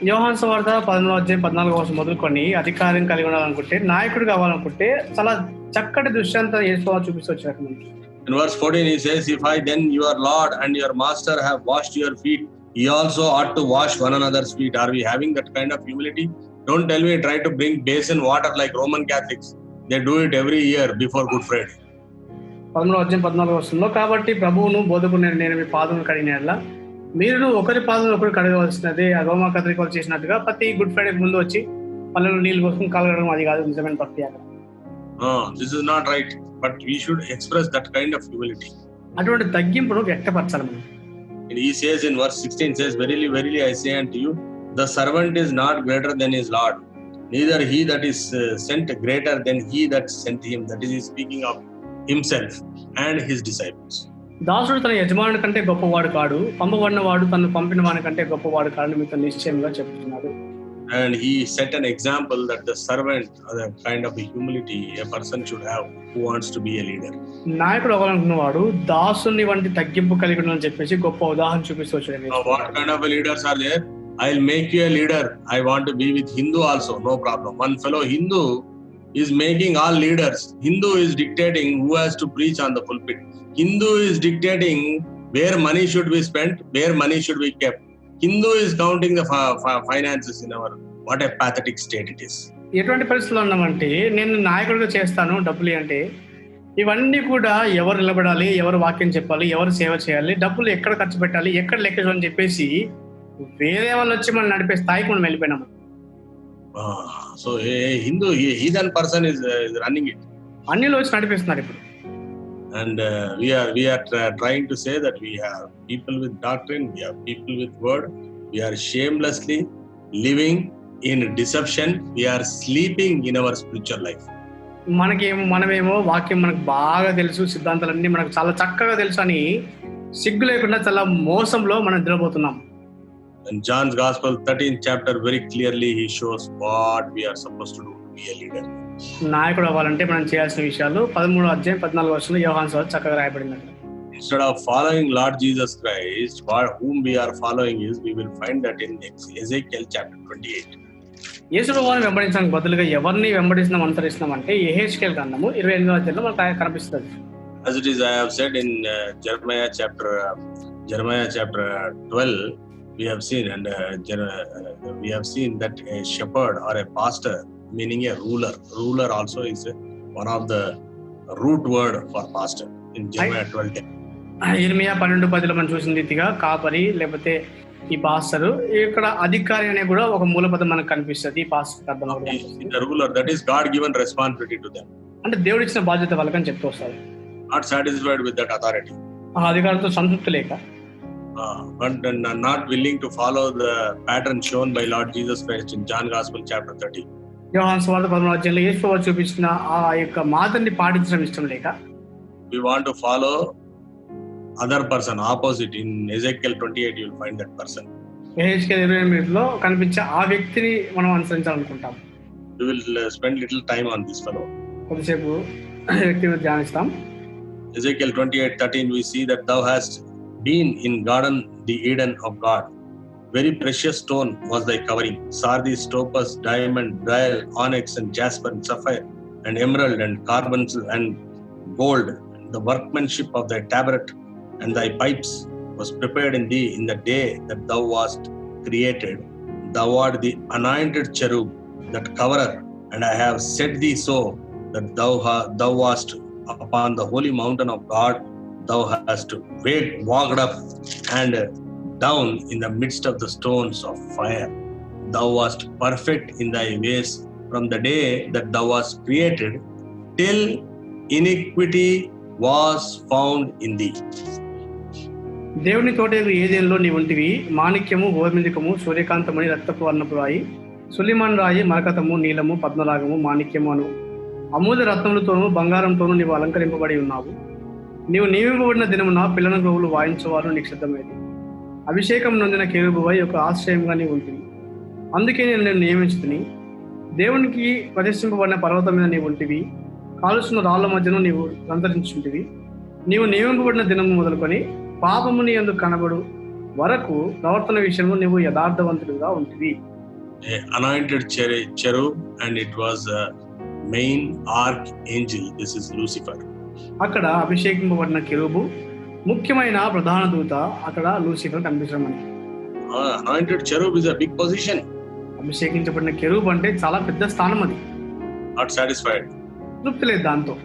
యోహాను సువార్త 13:14 మొదలుకొని అధికారం కలిగి ఉండాలనుకుంటే నాయకుడు కావాలనుకుంటే చాలా చక్కటి దృశ్యాంతం యేసు చూపిస్తూ వచ్చారు. In verse 14 he says, if I then your Lord and your Master have washed your feet, ye also ought to wash one another's feet. Are we having that kind of humility? Don't tell me try to bring basin water like Roman Catholics. They do it every year before Good Friday. 13:14 కాబట్టి ప్రభువును బోధకుని నేను మీ పాదములు కడిగినట్లా మీరు ఒకరి పాదములు ఒకరు కడగవలసినది. ఆ రోమా కథలికలు చేసినట్టుగా ప్రతి గుడ్ ఫ్రైడే ముందు వచ్చి పళ్ళలో నీళ్ళు పోసుకుని కలగడం అది కాదు నిజమైన భక్తి. This is not right, but we should express that kind of humility. అటువంటి తగ్గింపును వ్యక్తపరచాలి మనం. And he says in verse 16 says, verily verily I say unto you, the servant is not greater than his Lord, neither he that is sent greater than he that sent him. That is, he is speaking of himself and his disciples. దాసుడు తన యజమానుడి కంటే గొప్పవాడు కాడు, పంపబడిన వాడు తను పంపిన వాడి కంటే గొప్పవాడు కాడు మీతో నిశ్చయంగా చెప్తున్నాడు. And he set an example that the servant, the kind of a humility a person should have who wants to be a leader. నాయకుడు అవ్వాలనుకున్నవాడు దాసుని వంటి తగ్గింపు కలిగి ఉండాలని చెప్పేసి గొప్ప ఉదాహరణ చూపిస్తూ వచ్చాడు. What kind of a leaders are there? I'll make you a leader. I want to be with Hindu also, no problem. One fellow Hindu is making all leaders. Hindu is dictating who has to preach on the pulpit. Hindu is dictating where money should be spent, where money should be kept. Hindu is counting the finances in our, what a pathetic state it is. ఎటువంటి పరిస్థితుల్లో ఉన్నామంటే నేను నాయకుడిగా చేస్తాను డబ్బులు అంటే ఇవన్నీ కూడా ఎవరు నిలబడాలి, ఎవరు వాక్యం చెప్పాలి, ఎవరు సేవ చేయాలి, డబ్బులు ఎక్కడ ఖర్చు పెట్టాలి, ఎక్కడ లెక్క అని చెప్పేసి వేరే వాళ్ళు వచ్చి మనం నడిపే స్థాయికి మనం వెళ్ళిపోయినాము. So a Hindu, heathen person is running it. అన్నిలో వచ్చి నడిపిస్తున్నారు ఇప్పుడు. And we are trying to say that we have people with doctrine, we have people with word, we are shamelessly living in deception, we are sleeping in our spiritual life. మనమేమో వాక్యం మనకు బాగా తెలుసు, సిద్ధాంతాలన్నీ మనకు చాలా చక్కగా తెలుసు అని సిగ్గు లేకుండా చాలా మోసంలో మనం నిద్రపోతున్నాం. In John's Gospel 13th chapter, very clearly he shows what we are supposed to do to be a leader. నాయకుడు అవ్వాలంటే మనం చేయాల్సిన విషయాలు 13వ అధ్యాయం 14వ వచనంలో యోహాను సువార్త చక్కగా రాయబడింది. Instead of following Lord Jesus Christ, whom we are following is, we will find that in Ezekiel chapter 28. యేసు ప్రభువుని వెంబడించడానికి బదులుగా ఎవరిని వెంబడిస్తున్నాం అనుసరిస్తున్నాం అంటే యెహెజ్కేలు గ్రంథము 28వ అధ్యాయంలో మనకు కనిపిస్తుంది. As it is, I have said in Jeremiah chapter 12, we have seen that a shepherd or a pastor, meaning a ruler also is one of the root word for pastor in Jeremiah 12. ఇర్మియా 12:10లో మనం చూసిన రీతిగా కాపరి లేకపోతే ఈ pastor, ఇక్కడ అధికారి అనే కూడా ఒక మూలపదం మనకు కనిపిస్తుంది. ఈ పాస్టర్ అర్థం ruler, that is God given responsibility to them. అంటే దేవుడు ఇచ్చిన బాధ్యత వాళ్ళకని చెప్తూ వస్తారు. Not satisfied with that authority, ఆ అధికారంతో సంతృప్తి లేక, but not willing to follow the pattern shown by Lord Jesus Christ in John Gospel chapter 30. యోహాను సువార్త 13వ అధ్యాయంలో యేసు ప్రభువు చూపించిన ఆ యొక్క మాదిరిని పాటించడం ఇష్టం లేక, we want to follow other person opposite. In Ezekiel 28 you will find that person. యెహెజ్కేలు 28లో కనిపించే ఆ వ్యక్తిని మనం అనుసరించాలనుకుంటాం. We will spend little time on this fellow. కొద్దిసేపు వ్యక్తిని ధ్యానిస్తాం. Ezekiel 28:13 we see that thou hast been in garden the Eden of God. Very precious stone was thy covering, sardius, topaz, diamond, beryl, onyx and jasper and sapphire and emerald and carbuncle and gold. The workmanship of thy tabernacle and thy pipes was prepared in thee in the day that thou wast created. Thou art the anointed cherub that covereth, and I have set thee so that thou wast upon the holy mountain of God. Thou hast walked up and down in the midst of the stones of fire. Thou wast perfect in thy ways from the day that thou wast created till iniquity was found in thee. దేవుని తోట ఏదెన్లో నీ ఉంటివి, మాణిక్యము, గోధుమకము, సూర్యకాంతమణి, రక్తపు వర్ణపు రాయి, సులిమాన్ రాయి, మరకతము, నీలము, పద్మరాగము, మాణిక్యము అను అమూల్య రత్నములతోనూ బంగారంతోనూ నీవు అలంకరింపబడి ఉన్నావు. నీవు నియమింపబడిన దినమున పిల్లన గోవులు వాయించేవారు నీకు సిద్ధమైంది. అభిషేకం నొందిన కెరూబువై ఒక ఆశ్రయంగా నీవు ఉంటుంది. అందుకే నేను నియమించుతుని. దేవునికి ప్రతిష్ఠింపబడిన పర్వతం మీద నీవు ఉంటివి, కాలుస్తున్న రాళ్ల మధ్యను నీవు సంతరించుంటివి. నీవు నియమింపబడిన దినము మొదలుకొని పాపము నీ యందు కనబడు వరకు ప్రవర్తన విషయంలో నీవు యథార్థవంతుడిగా ఉంటివి. Anointed cherub, and it was a main archangel. This is Lucifer. అక్కడ అభిషేకింపబడిన కెరూబు, ముఖ్యమైన ప్రధాన దూత అక్కడ లూసిఫర్ కనిపించడం. Anointed cherub is a big position. అభిషేకించబడిన కెరూబు అంటే చాలా పెద్ద స్థానం. అది not satisfied, తృప్తి లేదు దాంతో.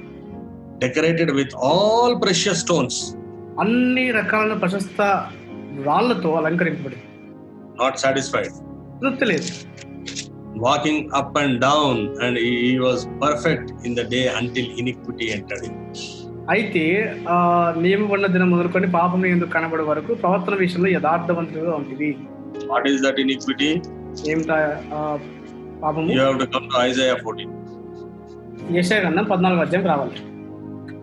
decorated with all precious stones, అన్ని రకాల ప్రశస్త రాళ్లతో అలంకరింపబడింది. not satisfied, తృప్తి లేదు. walking up and down, and he was perfect in the day until iniquity entered in. అయితే నియమబడిన దినం మొదలుకొని పాపం ఎందుకు కనబడే వరకు ప్రవర్తన విషయంలో యథార్థవంతులుగా ఉంటుంది. What is that iniquity? ఏమిటా పాపము? You have to come to Isaiah 14. యెషయా గ్రంథం 14వ అధ్యాయం రావాలి.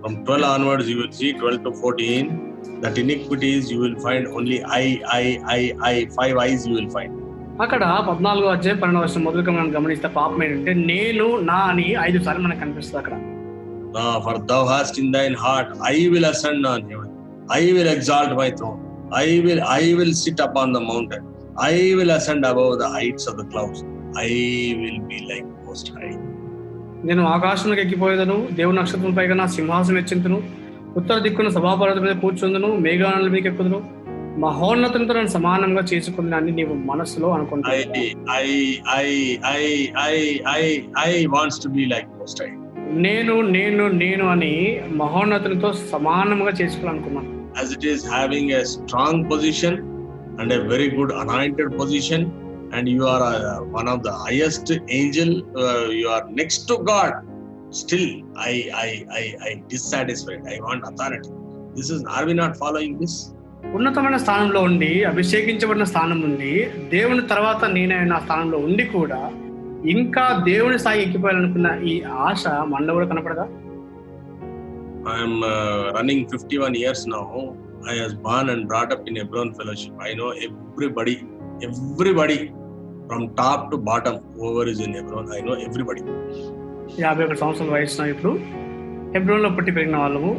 From 12 onwards you will see 12 to 14 that iniquities you will find only I, 5 eyes you will find. అక్కడ 14వ అధ్యాయం 12వ వచనం మొదలుగా మనం గమనిస్తే పాపం ఏంటంటే నేను నా అని 5 సార్లు మనకు కనిపిస్తుంది అక్కడ. For thou hast in thine heart, I will ascend on heaven, I will exalt my throne, I will sit upon the mountain, I will ascend above the heights of the clouds, I will be like Most High. నేను ఆకాశంలోకి ఎక్కిపోయేదను, దేవుని నక్షత్రం పైగా నా సింహాసనం హెచ్చింతును, ఉత్తర దిక్కున సభాపర్వతం మీద కూర్చుందును, మేఘాల మీద ఎక్కుదును, మహోన్నతంతో నన్ను సమానంగా చేసుకుందని నీవు మనసులో అనుకుంటున్నావు. I wants to be like Most High. నేను నేను నేను అని మహోన్నతునితో సమానంగా చేసుకోవాలనుకున్నాను. As it is having a strong position and a very good anointed position, and you are one of the highest angel, you are next to God, still I dissatisfied, I want authority. Are we not following this? ఉన్నతమైన స్థానంలో ఉండి, అభిషేకించబడిన స్థానం నుండి, దేవుని తర్వాత నేనైనా స్థానంలో ఉండి కూడా ఇంకా దేవుని స్థాయి ఎక్కిపోయాలనుకున్న ఈ ఆశ మనలో కూడా కనపడదా? I am running 51 years now. I was born and brought up in Hebron Fellowship. I know everybody from top to bottom, whoever is in Hebron, I know everybody. 51 సంవత్సరాల వయసున ఇప్పుడు హెబ్రోన్లో పుట్టి పెరిగిన వాళ్ళము.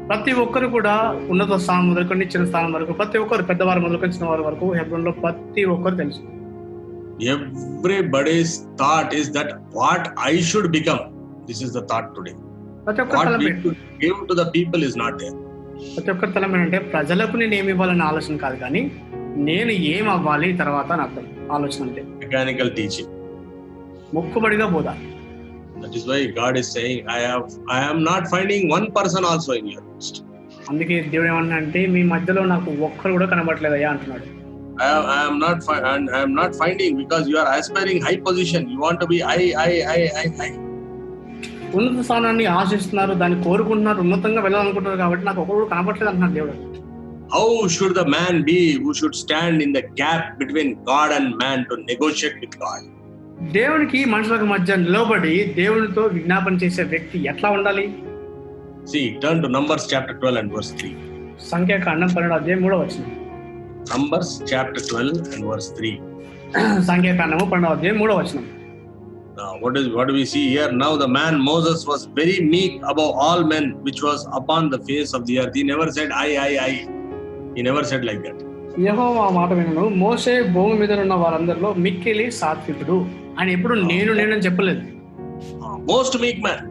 ప్రతి ఒక్కరు కూడా ఉన్నత స్థానం మొదలుకొని చిన్న స్థానం వరకు, ప్రతి ఒక్కరు పెద్దవారు మొదలుకొని చిన్నవారి వరకు హెబ్రోన్లో ప్రతి ఒక్కరు తెలుసు. Everybody's thought is that what I should become. This is the thought today. ప్రతి ఒక్కరు What తలమే we should give to the people is not there. ప్రతి ఒక్కరి తలమే అంటే ప్రజలకు నేను ఏమి ఇవ్వాలనే ఆలోచన కాదు, కానీ నేను ఏం అవ్వాలి తర్వాత అని అర్థం. ఆలోచన అంటే Mechanical teaching. మొక్కుబడిగా బోధ. That is why God is saying, I am not finding one person also in your midst. అందుకే దేవుడు ఏమన్నా అంటే మీ మధ్యలో నాకు ఒక్కరు కూడా కనబడలేదయ్యా అంటున్నాడు. I am not finding, because you are aspiring high position. You want to be I. ఉన్నత స్థానాన్ని ఆశిస్తున్నారు, దాన్ని కోరుకుంటున్నారు, ఉన్నతంగా వెళ్ళాలనుకుంటున్నారు, కాబట్టి నాకు ఒకరు కనబడలేదు అంటున్నాడు దేవుడు. How should the man be who should stand in the gap between God and man to negotiate with God? దేవునికి మనుషులకు మధ్య నిలబడి దేవునితో విజ్ఞాపన చేసే వ్యక్తి ఎట్లా ఉండాలి? See, turn to Numbers chapter 12 and verse 3. సంఖ్యాకాండం 12:3. Numbers chapter 12 and verse 3. సంఖ్యాకాండము 12:3. Now, what do we see here? Now the man Moses was very meek above all men which was upon the face of the earth. He never said I. He never said like that. యెహోవా మాట వినను, మోషే భూమి మీద ఉన్న వారందరిలో మిక్కిలి సాత్వికుడు. ఆయన ఎప్పుడు నేను చెప్పలేదు. Most meek man.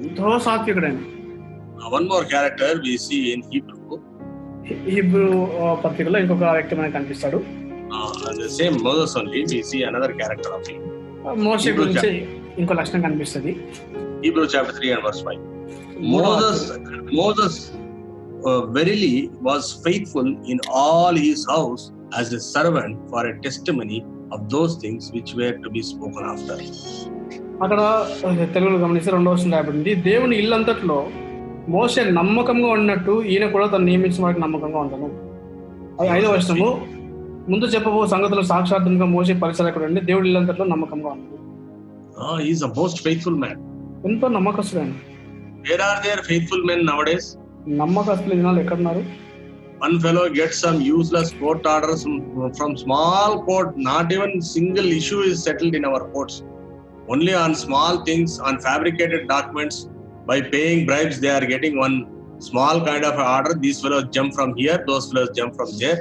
ఎంతో సాత్వికుడు ఆయన. One more character we see in Hebrew. Hebrew పత్రికలో ఇంకొక వ్యక్తి మనకు కనిపిస్తాడు. And the same Moses only, we see another character of him. మోషే గురించి ఇంకో లక్షణం కనిపిస్తుంది. Hebrew chapter 3 and verse 5. Moses verily was faithful in all his house as a servant for a testimony of those things which were to be spoken after. అక్కడ తెలుగులో గమనిస్తే 2వ వచనం రాయబడింది, దేవుని ఇల్లంతట్లో మోషే నమ్మకంగా ఉన్నట్టు ఈయన కూడా తను నియమించిన వారికి నమ్మకంగా ఉంటాను. 5వ వచనము, ముందు చెప్పబో సంగతులు సాక్షాత్తుగా మోషే పరిసరకుడు అండి, దేవుడి ఇల్లంతట్లో నమ్మకంగా ఉన్నాడు. He is a most faithful man. ఎంతో నమ్మకస్తుడు ఆయన. Where are there faithful men nowadays? నమ్మకస్తులు ఈ దినాలు ఎక్కడున్నారు? One fellow gets some useless court orders from small court. Not even single issue is settled in our courts. Only on small things, on fabricated documents, by paying bribes, they are getting one small kind of order. These fellows jump from here, those fellows jump from there.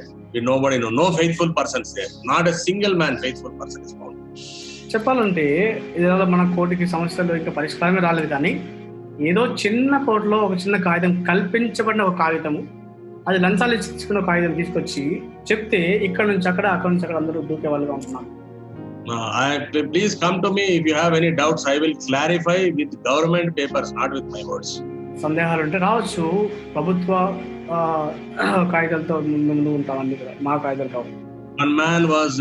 Nobody know. No faithful persons there. Not a single man faithful person is found. చెప్పాలంటే ఇదేదో మన కోర్టుకి సమస్యలు ఇంకా పరిష్కారమే రాలేదు, కానీ ఏదో చిన్న కోర్టులో ఒక చిన్న కాగితం, కల్పించబడిన ఒక కాగితము, అది లంచాలు ఇచ్చుకున్న కాగితం తీసుకొచ్చి చెప్తే ఇక్కడ నుంచి అక్కడ, అక్కడ నుంచి అక్కడ అందరూ దూకే వాళ్ళుగా ఉంటున్నారు. Please come to me if you have any doubts. I will clarify with government papers, not with my words. సందేహాలు ఉంటే రావచ్చు, ప్రభుత్వ కాగితాలతో ముందు ఉంటామని కూడా, మా కాగితాలు కావు. One man was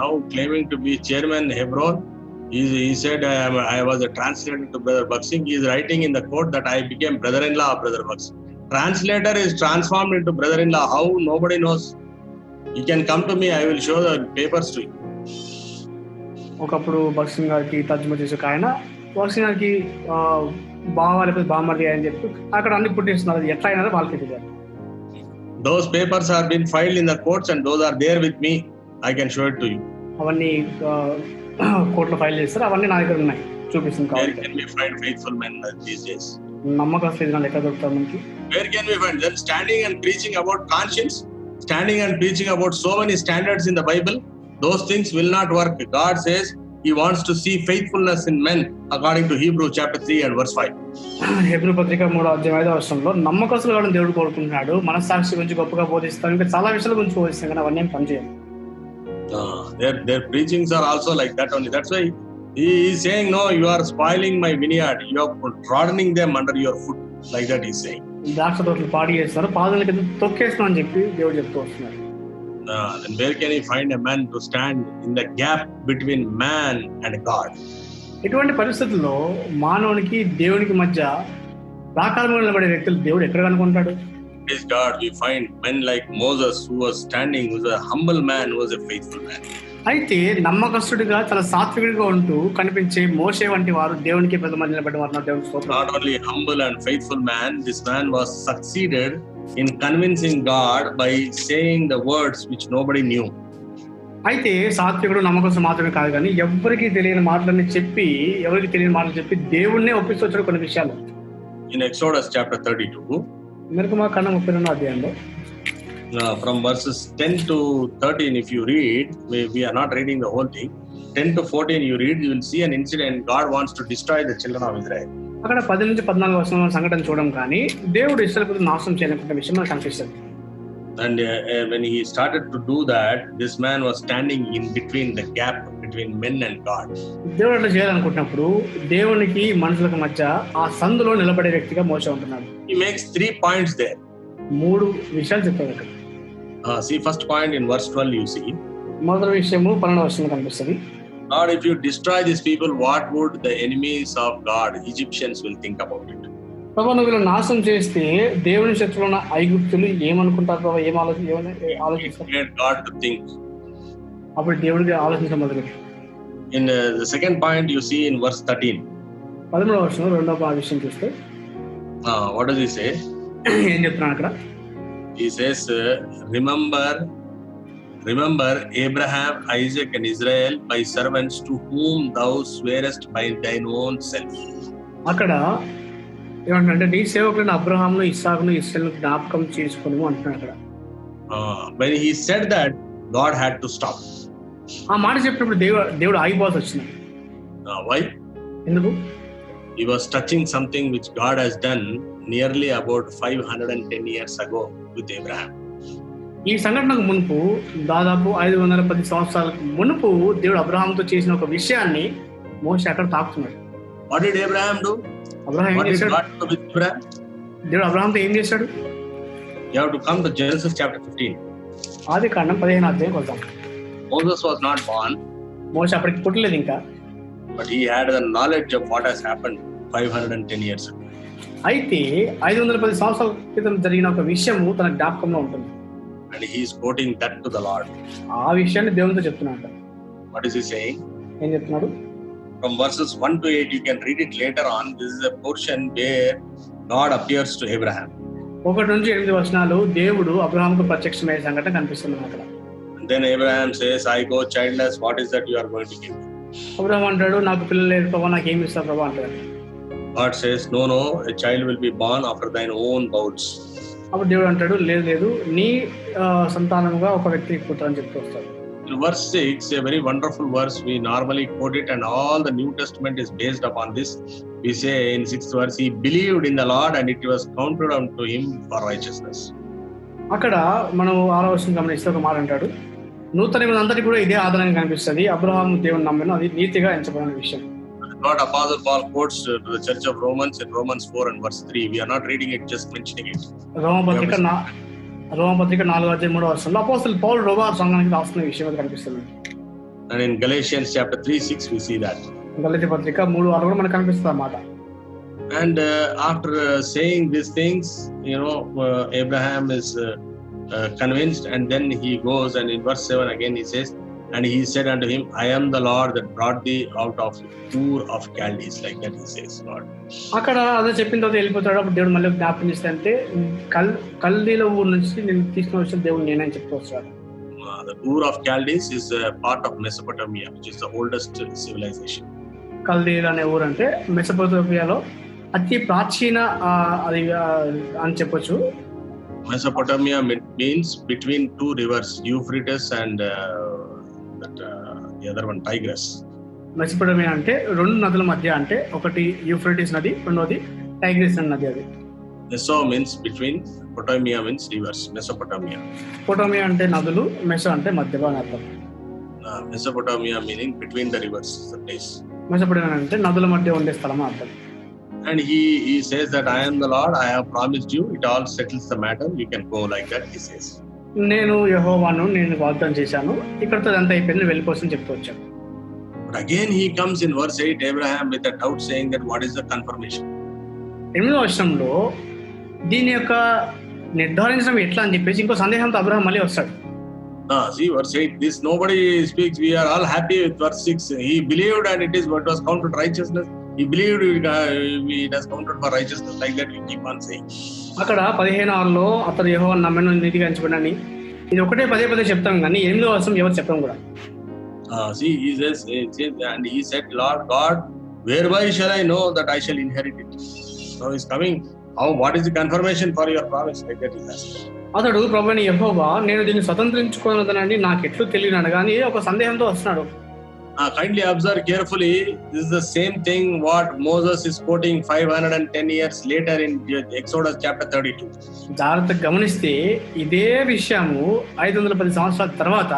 now claiming to be chairman Hebron. He said, I was a translator to Brother Buxing. He is writing in the court that I became brother-in-law of Brother Buxing. Translator is transformed into brother-in-law. How? Nobody knows. You can come to me, I will show the papers to you. ఒకప్పుడు బక్సింగ్ గారికి తర్జుమా చేసే ఆయన బక్సింగ్ గారికి బావ లేకపోతే బామ్మది అని చెప్పి అక్కడ అన్ని పుట్టిస్తున్నారు. అది ఎట్లా అయినా వాళ్ళకి తెలియాలి. Those papers have been filed in the courts and those are there with me. I can show it to you. అవన్నీ కోర్టులో ఫైల్ చేస్తారు, అవన్నీ నా దగ్గర ఉన్నాయి, చూపిస్తుంది. Where can we find faithful men these days? నమ్మకస్తులు ఎక్కడ దొరుకుతారు మనకి? Where can we find them standing and preaching about conscience, standing and preaching about so many standards in the Bible? Those things will not work. God says He wants to see faithfulness in men according to Hebrew chapter 3 and verse 5. Hebrew పత్రిక 3వ అధ్యాయంలో నమ్మకస్తులు కావడం దేవుడు కోరుకుంటున్నాడు. మనస్సాక్షి గురించి గొప్పగా బోధిస్తాం, ఇంకా చాలా విషయాల గురించి బోధిస్తాం, కానీ అవన్నీ పనిచేయాలి. Their preachings are also like that only. That's why He is saying, no, you are spoiling my vineyard. You are troddening them under your foot. Like that He is saying. ద్రాక్ష తోటలు పాడి చేస్తారు, పాదాల కింద తొక్కేస్తున్నాం అని చెప్పి దేవుడు చెప్తూ వస్తున్నారు. Then where can he find a man to stand in the gap between man and God? ఇటువంటి పరిస్థితుల్లో మానవునికి దేవునికి మధ్య ప్రాకారంలో నిలబడే వ్యక్తులు దేవుడు ఎక్కడ కనుకుంటాడు? Praise God, we find men like Moses who was standing, who was a humble man, who was a faithful man. అయితే నమ్మకస్తుడిగా చాలా సాత్వికుడిగా ఉంటూ కనిపించే మోషే వంటి వారు దేవునికి పెద్ద మంది నిలబడి వారు దేవునికి స్తోత్రం. Not only humble and faithful man, this man was succeeded in convincing God by saying the words which nobody knew. అయితే సాత్వికుడు నమ్మకం మాత్రమే కాదు కానీ ఎవరికి తెలియని మాటలని చెప్పి దేవుణ్ణే ఒప్పిస్తొచ్చాడు కొన్ని విషయాలు. In Exodus chapter 32, నిర్గమకాండం 32వ అధ్యాయంలో from verses 10 to 13, if you read, we are not reading the whole thing. 10 to 14 you read, you will see an incident. God wants to destroy the children of Israel. అక్కడ 10 నుంచి 14 వచనం సంఘటన చూడడం కానీ దేవుడు ఇశ్రాయేలు నాశనం చేయాలనుకున్న విషయం మనకు కనిపిస్తుంది. And when he started to do that, this man was standing in between the gap between men and God. దేవుడు అట్లా చేయాలనుకుంటున్నప్పుడు దేవునికి మనుషులకు మధ్య ఆ సందులో నిలబడే వ్యక్తిగా మోషే ఉంటున్నాడు. He makes 3 points there. 3 విషయాలు చెప్తాడు అక్కడ. See, first point in verse 12 you see. మొదటి విషయము 12వ వచనంలో కనిపిస్తుంది. Lord, if you destroy these people, what would the enemies of God, Egyptians, will think about it? ప్రభు నువ్వు వీళ్ళని నాశనం చేస్తే దేవుని శత్రువున్న ఐగుప్తులు ఏమనుకుంటారు ప్రభు, ఏం ఆలోచిస్తారు? God to think. అప్పుడు దేవుడికి ఆలోచించడం మొదలుపెట్టాడు. In the second point you see in verse 13. 13వ వచనం రెండవ విషయం చూస్తే what does he say? ఏం చెప్తున్నాడు అక్కడ? He says, remember Abraham, Isaac and Israel, my servants, to whom thou swearest by thine own self. అక్కడ ఏమంటే నీ సేవకులైన అబ్రహామును, ఇస్సాకును, ఇశ్రాయేలును జ్ఞాపకం చేసుకొనుము అంటున్నాడు అక్కడ. When he said that, God had to stop. ఆ మాట చెప్పినప్పుడు దేవుడు ఆగిపోవాల్సి వచ్చింది. Why? ఎందుకు? He was touching something which God has done nearly about 510 years ago with Abraham. ఈ సంఘటనకు మునుపు దాదాపు 510 సంవత్సరాలకు మునుపు దేవుడు అబ్రహాంతో చేసిన ఒక విషయాన్ని మోషే అక్కడ తాకుతున్నాడు. What did Abraham do? Abraham ఏం చేశాడు? దేవుడు అబ్రహాంతో ఏం చేశాడు? You have to come to Genesis chapter 15. ఆదికాండం 15వ అధ్యాయం కొద్దాం. Moses was not born. మోషే అప్పటికి పుట్టలేదు ఇంకా. But he had the knowledge of what has happened 510 years ago. అయితే 510 సంవత్సరాల క్రితం జరిగిన ఒక విషయము తన జ్ఞాపకంలో ఉంటుంది. And he is quoting that to the Lord. ఆ విషయాన్ని దేవునితో చెప్తున్నాడు. What is he saying? ఏం చెప్తున్నాడు? From verses 1 to 8 you can read it later on. This is a portion where God appears to Abraham. 1 నుంచి 8 వచనాలు దేవుడు అబ్రహాముకు ప్రత్యక్షమయ్యే సంఘటన కనిపిస్తుంది అక్కడ. And then Abraham says, I go childless, what is that you are going to give me? Abraham అంటాడు, నాకు పిల్లలు లేరు ప్రభా, నాకు ఏమి ఇస్తావు ప్రభా అంటాడు. God says, no, a child will be born after thine own bowels. అప్పుడు దేవుడు అంటాడు, లేదు నీ సంతానంగా ఒక వ్యక్తికి పుట్టారని చెప్తూ వస్తాడు. In verse 6, a very wonderful verse, we normally quote it and all the New Testament is based upon this. We say in 6th verse, he believed in the Lord and it was counted unto him for righteousness. అక్కడ మనం 6వ వచనం గమనిస్తే ఒక మాట అంటాడు, నూతన నిబంధన అంతటి కూడా ఇదే ఆధారంగా కనిపిస్తుంది, అబ్రహాము దేవుని నమ్మిన అది నీతిగా ఎంచబడిన విషయం. God Apostle Paul quotes to the Church of Romans in Romans 4 and verse 3. We are not reading it, just mentioning it. రోమపత్రిక 4వ అధ్యాయం 3వ వచనంలో అపోస్తలుడు పౌలు రోమా సంఘానికి రాస్తున్న విషయం అది కనిపిస్తుంది. And in Galatians chapter 3:6 we see that. గలతీ పత్రిక 3:6 కూడా మనకు కనిపిస్తుంది అన్నమాట. And after saying these things, Abraham is convinced, and then he goes and in verse 7 again he says, and he said unto him, I am the Lord that brought thee out of Ur of Chaldees. Like that he says, Lord. అక్కడ అదే చెప్పిన తర్వాత వెళ్ళిపోతాడు. అప్పుడు దేవుడు మళ్ళీ జ్ఞాపకం చేస్తే కల్దీల ఊరు నుంచి నేను తీసుకుని వచ్చిన దేవుడు నేనని చెప్తూ వస్తాడు. The Ur of Chaldees is a part of Mesopotamia, which is the oldest civilization. కల్దీలు అనే ఊరు అంటే మెసొపొటేమియాలో అతి ప్రాచీన అది అని చెప్పొచ్చు. Mesopotamia means between 2 rivers, Euphrates and the other one, Tigris. Mesopotamia అంటే 2 నదుల మధ్య, అంటే ఒకటి యూఫ్రటీస్ నది, రెండోది టైగ్రిస్ నది. అది Meso means between, Potamia means rivers, Mesopotamia. పొటోమియా అంటే నదులు, మెసో అంటే మధ్యలో అని అర్థం. Mesopotamia meaning between the rivers is the place. Mesopotamia అంటే నదుల మధ్య ఉండే స్థలం అని అర్థం. And he says that I am the Lord, I have promised you, it all settles the matter, you can go, like that he says. నేను యెహోవాను, నేను వాగ్దానం చేశాను, ఇక్కడతో అంతా అయిపోయింది, వెళ్ళిపోవచ్చని చెప్తూ వచ్చాను. But again he comes in verse 8, Abraham with a doubt saying that what is the confirmation? 8వ వచనంలో దీని యొక్క నిర్ధారించడం ఎట్లా అని చెప్పేసి ఇంకో సందేహంతో అబ్రహాం మళ్ళీ వస్తాడు. See verse 8, nobody speaks, we are all happy with verse 6. He believed and it was counted righteousness. He believed it has counted for righteousness. Like that we keep on saying. అక్కడ 15:6లో అతడు యెహోవాను నమ్మెను, నీతిగా ఎంచబడినని ఇది ఒకటే పదే పదే చెప్తాం కానీ 8వ వచనం ఎవరు చెప్పడం కూడా. See, he says, and he said, Lord God, whereby shall I know that I shall inherit it? Now he's coming. What is the confirmation for your promise? Like that is asked. అతడు ప్రభువైన యెహోవా నేను దీన్ని స్వతంత్రించుకోనదనని నాకు ఎట్లు తెలియను కానీ ఒక సందేహంతో వస్తున్నాడు. Kindly observe carefully. This is the same thing what Moses is quoting 510 years later in Exodus chapter 32. జాగ్రత్తగా గమనిస్తే ఇదే విషయము 510 సంవత్సరాల తర్వాత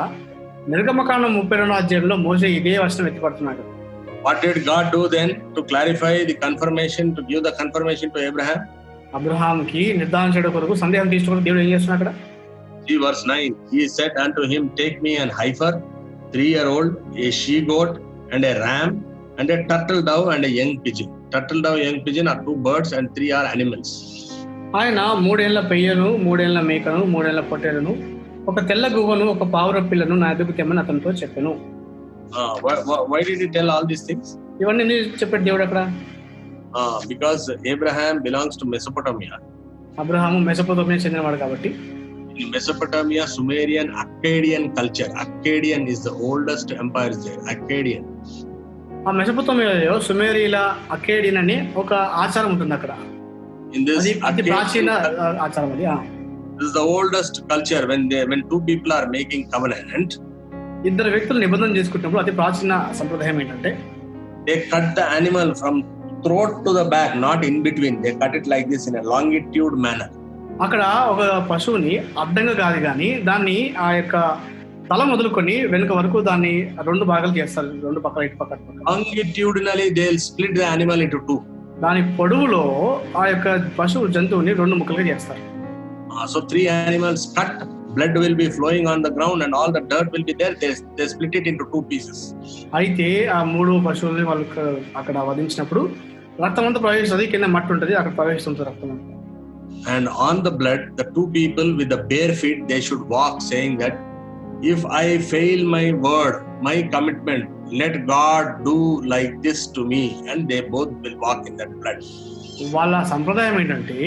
నిర్గమకాండం 32వ అధ్యాయంలో మోషే ఇదే వచనం ఎత్తిపడుతున్నాడు. What did God do then to clarify the confirmation, to give the confirmation to Abraham? అబ్రహాంకి నిర్ధారణ చేయడం కొరకు సందేహం తీసుకోవడం దేవుడు ఏం చేస్తున్నాడు అక్కడ? See verse 9. He said unto him, take me an heifer, 3-year-old, a she-goat, and a ram, and a turtle dove, and a young pigeon. Turtle dove, young pigeon are 2 birds, and 3 are animals. ఆయన 3 ఏళ్ల పెయ్యను, 3 ఏళ్ల మేకను, 3 ఏళ్ల పొట్టేలును, ఒక తెల్ల గువ్వను, ఒక పావుర పిల్లను నా ఎదుగు తెమ్మని అతనితో చెప్పాను. Why did he tell all these things? ఇవన్నీ ఎందుకు చెప్పాడు దేవుడు అక్కడ? Because Abraham belongs to Mesopotamia. Abraham మెసొపొతామియా చెందినవాడు కాబట్టి. In Mesopotamia, Sumerian, Akkadian culture. Akkadian is the oldest empire there. Akkadian. ఆ మెసొపొతామియాలో సుమేరియల అక్కేడియన్ అనే ఒక ఆచారం ఉంటుంది అక్కడ. In this అతి ప్రాచీన ఆచారం అది. This is the oldest culture when 2 people are making covenant. ఇద్దరు వ్యక్తులు నిబంధన చేసుకుంటున్నప్పుడు అతి ప్రాచీన సంప్రదాయం ఏంటంటే they cut the animal from throat to the back, not in between. They cut it like this in a longitude manner. అక్కడ ఒక పశువుని అడ్డంగా కాదు కానీ దాన్ని ఆ యొక్క తల మొదలుకొని వెనుక వరకు దాన్ని 2 భాగాలు చేస్తారు, 2 పక్కల ఇటు పక్కన. Longitudinally they'll split the animal into 2. దాని పొడవులో ఆ యొక్క పశువు జంతువుని 2 ముక్కలుగా చేస్తారు. So 3 animals cut, blood will be flowing on the ground and all the dirt will be there. They split it into 2 pieces. అయితే ఆ 3 పశువుల్ని వాళ్ళు అక్కడ వధించినప్పుడు రక్తం అంతా ప్రవహిస్తుంది, కింద మట్టి ఉంటుంది, అక్కడ ప్రవహిస్తుంది రక్తం. And on the blood, the 2 people with the bare feet, they should walk saying that if I fail my word, my commitment, let God do like this to me, and they both will walk in that blood. వాళ్ళ సంప్రదాయం ఏంటంటే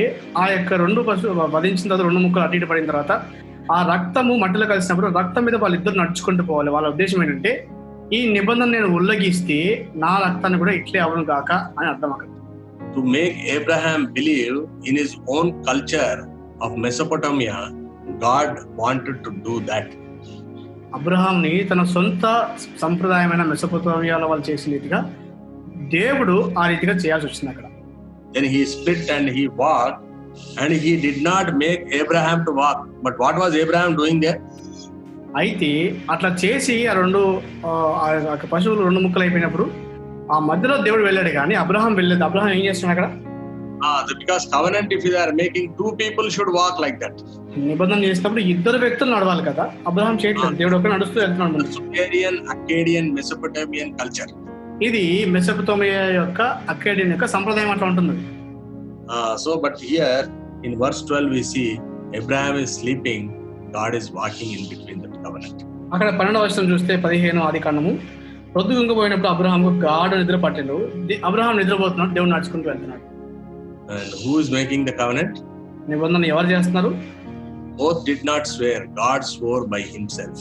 ఆ యొక్క 2 పశువులు వధించిన తర్వాత 2 ముక్కలు అటు ఇటు పడిన తర్వాత ఆ రక్తము మట్టిలో కలిసినప్పుడు రక్తం మీద వాళ్ళిద్దరు నడుచుకుంటూ పోవాలి. వాళ్ళ ఉద్దేశం ఏంటంటే ఈ నిబంధన నేను ఉల్లంఘిస్తే నా రక్తాన్ని కూడా ఇట్లే అవను కాక అని అర్థం అక్కడ. To make Abraham believe in his own culture of Mesopotamia, God wanted to do that. అబ్రహాంని తన సొంత సంప్రదాయమైన మెసొపొతామియాలో వాళ్ళు చేసిన రీతిగా దేవుడు ఆ రీతిగా చేయాల్సి వచ్చింది అక్కడ. Then he split and he walked, and he did not make Abraham to walk. But what was Abraham doing there? అయితే అట్లా చేసి ఆ 2 పశువులు 2 ముక్కలు అయిపోయినప్పుడు ఆ మధ్యలో దేవుడు వెళ్ళాడు కానీ అబ్రహాం వెళ్ళలేదు. అబ్రహాం ఏం చేస్తున్నాడు అక్కడ? Because covenant, if they are making 2 people should walk like that. నిబంధన చేసినప్పుడు 2 వ్యక్తులు నడవాలి కదా, అబ్రహాం చేయట్లేదు, దేవుడు ఒక్క నడుస్తూ వెళ్తున్నాడు. Sumerian, Akkadian, Mesopotamian culture. ఇది మెసొపొతామియా యొక్క అక్కేడియన్ యొక్క సంప్రదాయం అట్లా ఉంటుంది. But here in verse 12 we see Abraham is sleeping, God is walking in between the covenant. అక్కడ 12వ వచనం చూస్తే 15 ఆదికాండము ప్రొద్దుగుంకపోయినప్పుడు అబ్రహాంకు గాఢ నిద్ర పట్టిండు. అబ్రహాం నిద్రపోతున్నాడు, దేవుడు నడుచుకుంటూ వెళ్తున్నాడు. And who is making the covenant? నిబంధన ఎవరు చేస్తున్నారు? Both did not swear, God swore by himself.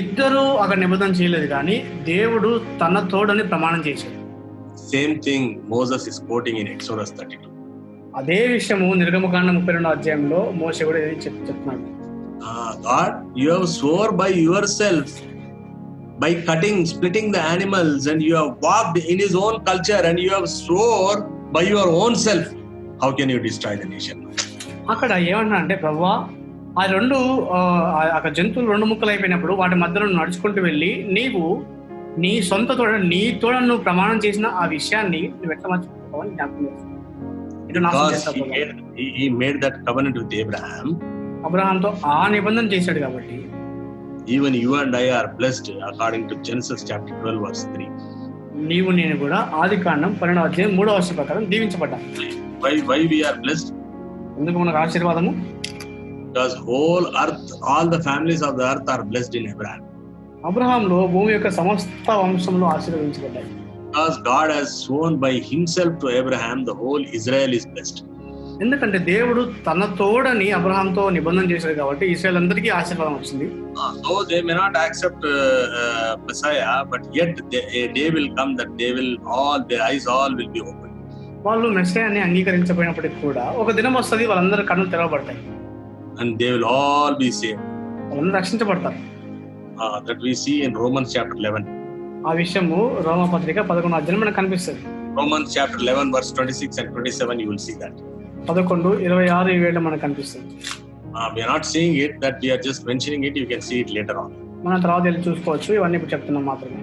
ఇద్దరు అక్కడ నిబంధన చేయలేదు కానీ దేవుడు తన తోడని ప్రమాణం చేశాడు. Same thing Moses is quoting in Exodus 32. అదే విషయము నిర్గమకాండం 32వ అధ్యాయంలో మోషే కూడా చెప్తున్నాడు. God, you have swore by yourself, by splitting the animals, and you have walked in his own culture, and you have swore by your own self. How can you destroy the nation? అక్కడ ఏమన్నా అంటే ప్రభువా ఆ 2 అక్కడ జంతువులు 2 ముక్కలు అయిపోయినప్పుడు వాటి మధ్యలో నడుచుకుంటూ వెళ్ళి నీవు నీ సొంత నీ తోడను ప్రమాణం చేసిన ఆ విషయాన్ని నువ్వు ఎట్లా మర్చిపోతావని జ్ఞాపకం చేస్తావు. He made that covenant with Abraham. అబ్రహాంతో ఆ నిబంధన చేశాడు కాబట్టి even you and I are blessed according to Genesis chapter 12 verse 3. నీవు నేను కూడా ఆదికాండం 12వ అధ్యాయం 3వ వచనం ప్రకారం దీవించబడ్డాం. Why we are blessed? ఎందుకు మనకు ఆశీర్వాదము? Because whole earth, all the families of the earth are blessed in Abraham. అబ్రహాంలో భూమి యొక్క సమస్త వంశంలో ఆశీర్వదించబడ్డాయి. Because God has sworn by himself to Abraham, the whole Israel is blessed. ఎందుకంటే దేవుడు తన తోడని అబ్రహాంతో నిబంధన చేశాడు కాబట్టి ఇశ్రాయేల్ అందరికీ ఆశీర్వాదం వచ్చింది. So they may not accept Messiah, but yet a day will come that their eyes all will be open. వాళ్ళు మెస్సీయాని అంగీకరించబడినప్పటికీ కూడా ఒక దినం వస్తుంది, వాళ్ళందరూ కన్నులు తెరవబడతాయి. And they will all be saved. వాళ్ళందరూ రక్షించబడతారు. That we see in Romans chapter 11. ఆ విషయము రోమపత్రిక 11వ అధ్యాయంలో మనకు కనిపిస్తుంది. Romans chapter 11 verse 26 and 27 you will see that. 11, 26, 27 మనకు కనిపిస్తుంది. We are not seeing it, that we are just mentioning it. You can see it later on. మనం తర్వాత వెళ్ళి చూసుకోవచ్చు, ఇవన్నీ ఇప్పుడు చెప్తున్నాం మాత్రమే.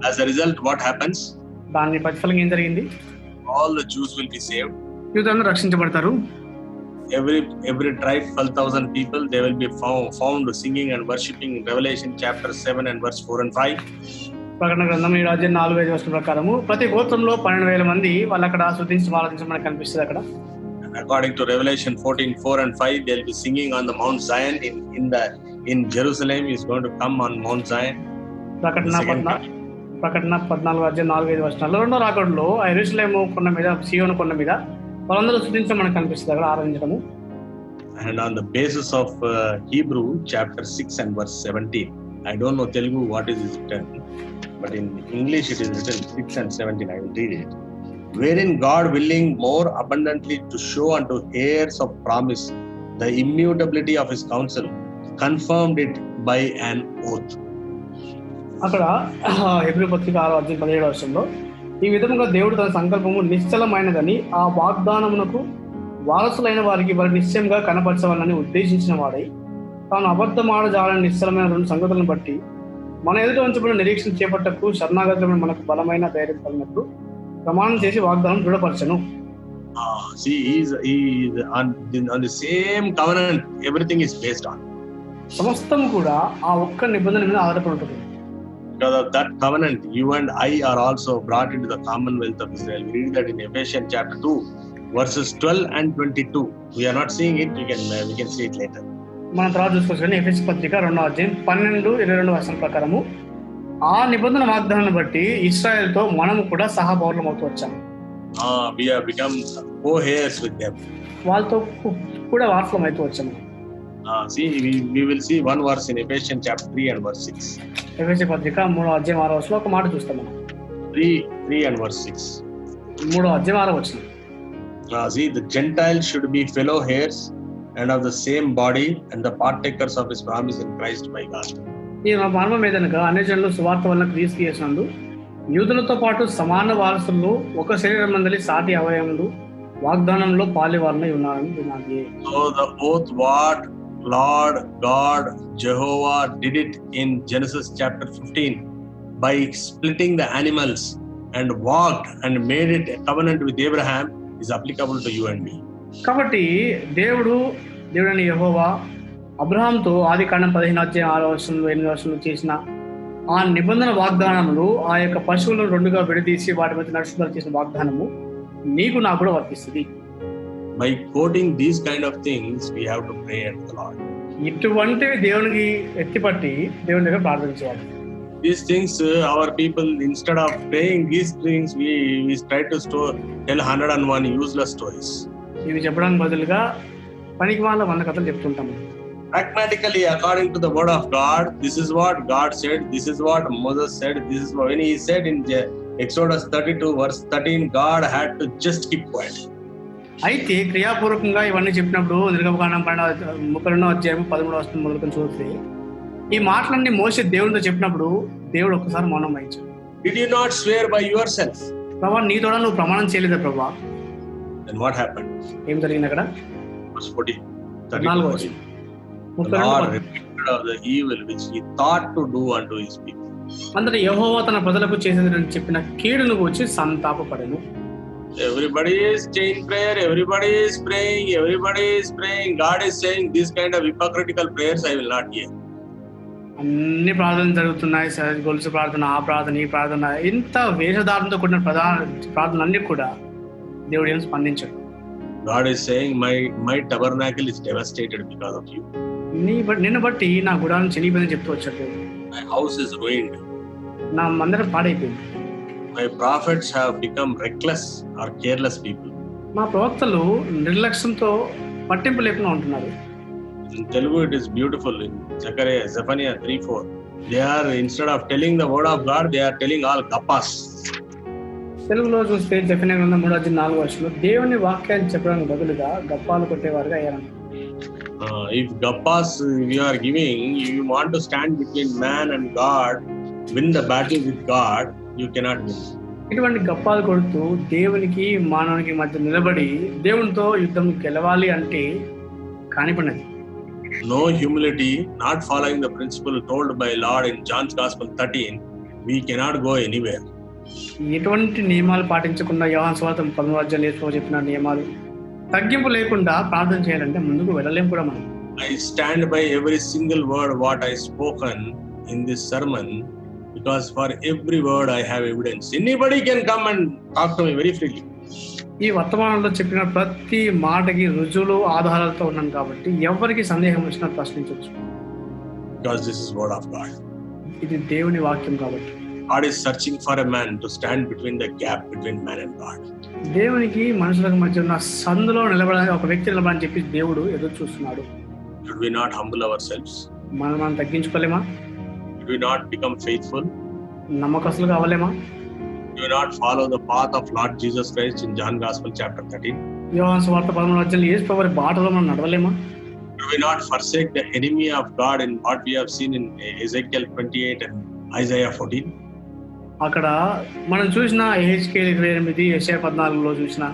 As a result, what happens? దాని ప్రతిఫలంగా ఏం జరిగింది? All the Jews will be saved. యూదులందరూ రక్షించబడతారు. Every tribe, 12,000 people, they will be found singing and worshipping in Revelation chapter 7 and verse 4 and 5. ప్రకటన గ్రంథం 7-5 ప్రకారము ప్రతి గోత్రంలో 12,000 మంది వాళ్ళు అక్కడ స్తుతించి ఆరాధించడం మనకు కనిపిస్తుంది అక్కడ. According to Revelation 14:4 and 5, they'll be singing on the Mount Zion in Jerusalem. Is going to come on Mount Zion. ప్రకటన 14:4-5 రెండో రాకడలో యెరూషలేము కొండ మీద, సియోను కొండ మీద వాళ్ళందరూ స్తుతించడం మనకు కనిపిస్తుంది అక్కడ ఆరాధించడము. And on the basis of Hebrew chapter 6 and verse 17, I don't know Telugu what is written, but in English it is written 6 and 17. I will read it. Wherein God, willing more abundantly to show unto heirs of promise the immutability of his counsel, confirmed it by an oath. అక్కడ Hebrew పత్రిక 6:17 ఈ విధముగా దేవుడు తన సంకల్పము నిశ్చలమైనదని ఆ వాగ్దానమునకు వారసులైన వారికి వారి నిశ్చయంగా కనపరచవాలని ఉద్దేశించిన వాడై తాను అబద్ధమాడజాలని నిశ్చలమైన 2 సంగతులను బట్టి మన ఎదుట ఉంచబడిన నిరీక్షణ చేపట్టకు శరణాగతులమైన మనకు బలమైన ధైర్యం కలిగినట్లు ప్రమాణం చేసి వాగ్దానం దృఢపరచను. See, he is on the same covenant. Everything is based on. సమస్తం కూడా ఆ ఒక్క నిబంధన మీద ఆధారపడి ఉంటుంది. Because of that covenant, you and I are also brought into the commonwealth of Israel. We read that in Ephesians chapter 2, verses 12 and 22. We are not seeing it. We can see it later. మనం తర్వాత చూసుకోవచ్చు. ఎఫెసీ పత్రిక 2:12-22 ప్రకారము ఆ నిబంధన వాగ్దానాన్ని బట్టి ఇశ్రాయేలుతో మనము కూడా సహపౌరులం అవుతూ వచ్చాము. We have become co-heirs with them. వాళ్ళతో కూడా వారసులం అవుతూ వచ్చాము. See, we will see one verse in Ephesians chapter 3 and verse 6. ఎఫెసీ పత్రిక 3:6 ఒక మాట చూస్తాం మనం. 3 and verse 6. 3:6. See, the Gentiles should be fellow heirs and of the same body and the partakers of his promise in Christ by God. ఈ మర్మం ఏదనగా అన్యజనులు సువార్త వలన క్రీస్తు యేసునందు యూదులతో పాటు సమాన వారసులు ఒక శరీరం మందలి సాటి అవయములు వాగ్దానంలో పాలివారులై ఉన్నారని వినాలి. So the oath what Lord God Jehovah did it in Genesis chapter 15 by splitting the animals and walked and made it a covenant with Abraham is applicable to you and me. కాబట్టి దేవుడని యెహోవా అబ్రహాంతో ఆదికాండం 15:6-8 చేసిన ఆ నిబంధన వాగ్దానములు ఆ యొక్క పశువులను 2గా విడదీసి వాటి మధ్య నడుచుకుంటూ చేసిన వాగ్దానము నీకు నాకు కూడా వర్తిస్తుంది. By quoting these kind of things, we have to pray unto the Lord. ఇటువంటివి దేవునికి ఎత్తిపట్టి దేవుని దగ్గర ప్రార్థించాలి. These things, our people, instead of praying these things, we try to tell 101 useless stories. ఇవి చెప్పడానికి బదులుగా పనికి వాళ్ళ 100 కథలు చెప్తుంటాము. Pragmatically, according to the word of God, this is what God said, this is what Moses said, this is what when he said in Exodus 32 verse 13, God had to just keep quiet. అయితే క్రియాపూర్వకంగా ఇవన్నీ చెప్పినప్పుడు నిర్గమకాండం 32:13 మొదలుకొని చూస్తే ఈ మాటలన్నీ మోసే దేవునితో చెప్పినప్పుడు దేవుడు ఒక్కసారి మౌనం వహించాడు. Did you not swear by yourself? ప్రభా నీతో నువ్వు ప్రమాణం చేయలేదా ప్రభా? Then what happened? ఏం జరిగింది అక్కడ? Verse 14. The Lord repented of the evil which he thought to do unto his people. అందరూ యెహోవా తన ప్రజలకు చేసేదని చెప్పిన కీడును గురించి సంతాపపడెను. Everybody is saying prayer, everybody is praying, God is saying this kind of hypocritical prayers I will not hear. అన్ని ప్రార్థనలు జరుగుతున్నాయి, గొలుసు ప్రార్థన, ఆ ప్రార్థన, ఈ ప్రార్థన, ఇంత వేషధారణతో కూడిన ప్రార్థన అన్ని కూడా దేవుడు ఏం స్పందించాడు. God is saying my tabernacle is devastated because of you. నిన్ను బట్టి నా గుడారం చెనిపోయిందని చెప్తూ వచ్చాడు. My house is ruined. నా మందిరం పాడైపోయింది. My prophets have become reckless or careless people. మా ప్రవక్తలు నిర్లక్ష్యంతో పట్టింపు లేకుండా ఉంటున్నారు. In Telugu it is beautiful. In Zephaniah 3:4, they are, instead of telling the word of God, they are telling all gappas. తెలుగులో చూస్తే జెఫన్యా గ్రంథం 3:4 దేవుని వాక్యాన్ని చెప్పడానికి బదులుగా గప్పాలు కొట్టేవారుగా అయ్యారు. If gappas you are giving, you want to stand between man and God, win the battle with God, you cannot win. ఇటువంటి గప్పాలు కొడుతూ దేవునికి మానవునికి మధ్య నిలబడి దేవునితో యుద్ధం గెలవాలి అంటే కానిపడినది. No humility, not following the principle told by Lord in John's Gospel 13, we cannot go anywhere. ఎటువంటి నియమాలు పాటించకుండా యోహాను సువార్త 13 చెప్పిన నియమాలు తగ్గింపు లేకుండా ప్రార్థన చేయాలంటే ముందుకు వెళ్ళలేం కూడా మనం. I stand by every single word what I spoken in this sermon, because for every word I have evidence. Anybody can come and talk to me very freely. ఈ వర్తమానంలో చెప్పిన ప్రతి మాటకి రుజువులు ఆధారాలతో ఉన్నాను కాబట్టి ఎవరికి సందేహం వచ్చినా ప్రశ్నించవచ్చు. Because this is word of God. ఇది దేవుని వాక్యం కాబట్టి. God is searching for a man to stand between the gap between man and God. దేవునికి మనుషులకు మధ్య ఉన్న సందులో నిలబడాలని ఒక వ్యక్తి నిలబడని చెప్పి దేవుడు ఎదురు చూస్తున్నాడు. Should we not humble ourselves? మనం తగ్గించుకోలేమా? Should we not become faithful? నమ్మకస్తులుగా అవ్వలేమా? Do not follow the path of Lord Jesus Christ in John Gospel chapter 13? యోహాను సువార్త 13 యేసు ప్రభువు బాటలో మనం నడవలేమా? Do we not forsake the enemy of God in what we have seen in Ezekiel 28 and Isaiah 14? అక్కడ మనం చూసిన ఎహెచ్కేల్ 28, యెషయా 14లో చూసిన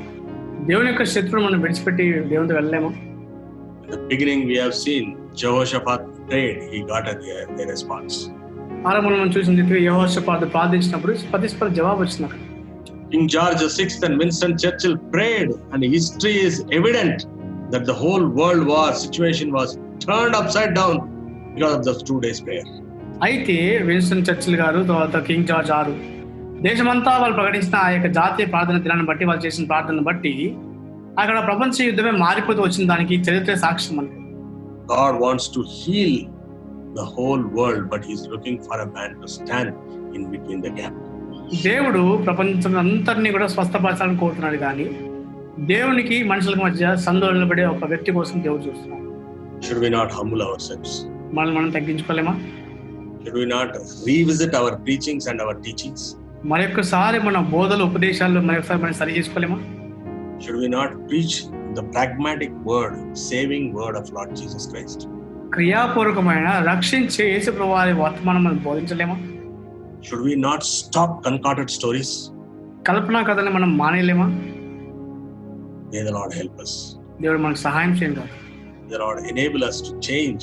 దేవుని యొక్క శత్రువును మనం విడిచిపెట్టి దేవునితో వెళ్ళలేమా? In the beginning we have seen Jehoshaphat prayed, he got a response. ఆరంభంలో మనం చూసిన యెహోషాపాతు ప్రార్థించినప్పుడు ప్రతిస్పందన జవాబు వచ్చింది అక్కడ. King George VI and Winston Churchill prayed, and history is evident that the whole world war situation was turned upside down because of the 2 days prayer. అయితే విన్స్టన్ చర్చిల్ గారు, తర్వాత కింగ్ జార్జ్ 6 దేశమంతా వాళ్ళు ప్రకటించిన ఆ యొక్క జాతీయ ప్రార్థన దినాన్ని బట్టి, వాళ్ళు చేసిన ప్రార్థనను బట్టి అక్కడ ప్రపంచ యుద్ధమే మారిపోతూ వచ్చిన దానికి చరిత్ర సాక్ష్యం మనకి. God wants to heal the whole world, but he is looking for a man to stand in between the gap. దేవుడు ప్రపంచం అంతటినీ కూడా స్వస్థపరచాలని కోరుతున్నాడు, కానీ దేవునికి మనుషులకు మధ్య సందులో నిలబడే ఒక వ్యక్తి కోసం దేవుడు చూస్తున్నాడు. Should we not humble ourselves? మనం తగ్గించుకోలేమా? Should we not revisit our preachings and our teachings? మరొకసారి మన బోధలు, ఉపదేశాలు మరొకసారి మనం సరి చేసుకోలేమా? Should we not preach the pragmatic word, saving word of Lord Jesus Christ? క్రియాపూర్వకమైన రక్షించే యేసు ప్రభువారి వర్తమానం మనం బోధించలేమా? Should we not stop concocted stories? కల్పనా కథని మనం మానేయలేమా? May the Lord help us. దేవుడు మనకు సహాయం చేయండి. The Lord enable us to change,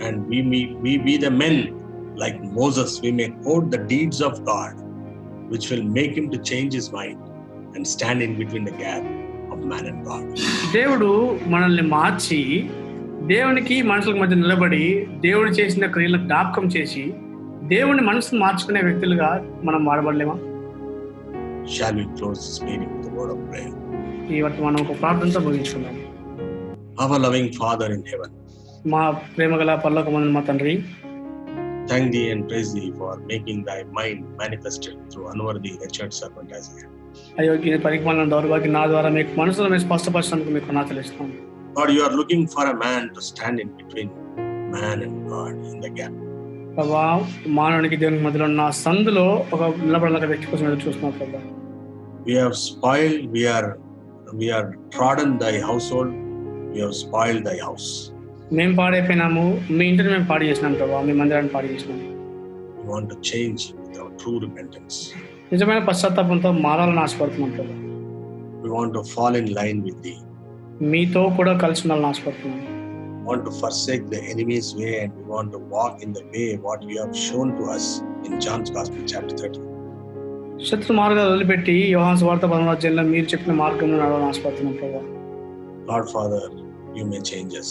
and we be the men like Moses. We may quote the deeds of God, which will make him to change his mind and stand in between the gap of man and God. దేవుడు మనల్ని మార్చి దేవునికి మనుషులకు మధ్య నిలబడి దేవుడు చేసిన క్రియలను జ్ఞాపకం చేసి దేవుని మనసును మార్చుకునే వ్యక్తులుగా మనం వాడబడలేమా? Shall we close this meeting with the word of prayer? ఈ మనం ఒక ప్రార్థనతో ముగించుకుందాం. Our loving Father in heaven, మా ప్రేమగల పరలోకమందున్న మా తండ్రి, thank thee and praise thee for making thy mind manifested through unworthy wretched servant Isaiah. అయోగ్య పరిజ్ఞానం దౌర్భాగ్య నా ద్వారా మీకు మనసులో మీరు స్పష్టపరచడానికి మీకు నా తెలుస్తాం. Lord, you are looking for a man to stand in between man and God in the gap. ప్రభా, మానవునికి దేవునికి మధ్యలో ఉన్న సందులో ఒక నిలబడాల వ్యక్తి కోసం ఎదురు చూస్తున్నాం ప్రభా. We have spoiled, we are trodden thy household, we have spoiled thy house. మేము పాడైపోయినాము, మీ ఇంటిని మేము పాడు చేసినాం ప్రభా, మీ మందిరాన్ని పాడు చేసినాం. We want to change with our true repentance. నిజమైన పశ్చాత్తాపంతో మారాలని ఆశపడుతున్నాం ప్రభా. We want to fall in line with thee. మీతో కూడా కలిసి ఉండాలని ఆశపడుతున్నాం. We want to forsake the enemy's way, and we want to walk in the way what you have shown to us in John's Gospel chapter 13. శత్రు మార్గాలు వదిలిపెట్టి యోహాను సువార్త 13 మీరు చెప్పిన మార్గంలో నడవాలని ఆశపడుతున్నాం ప్రభా. Lord Father, you may change us.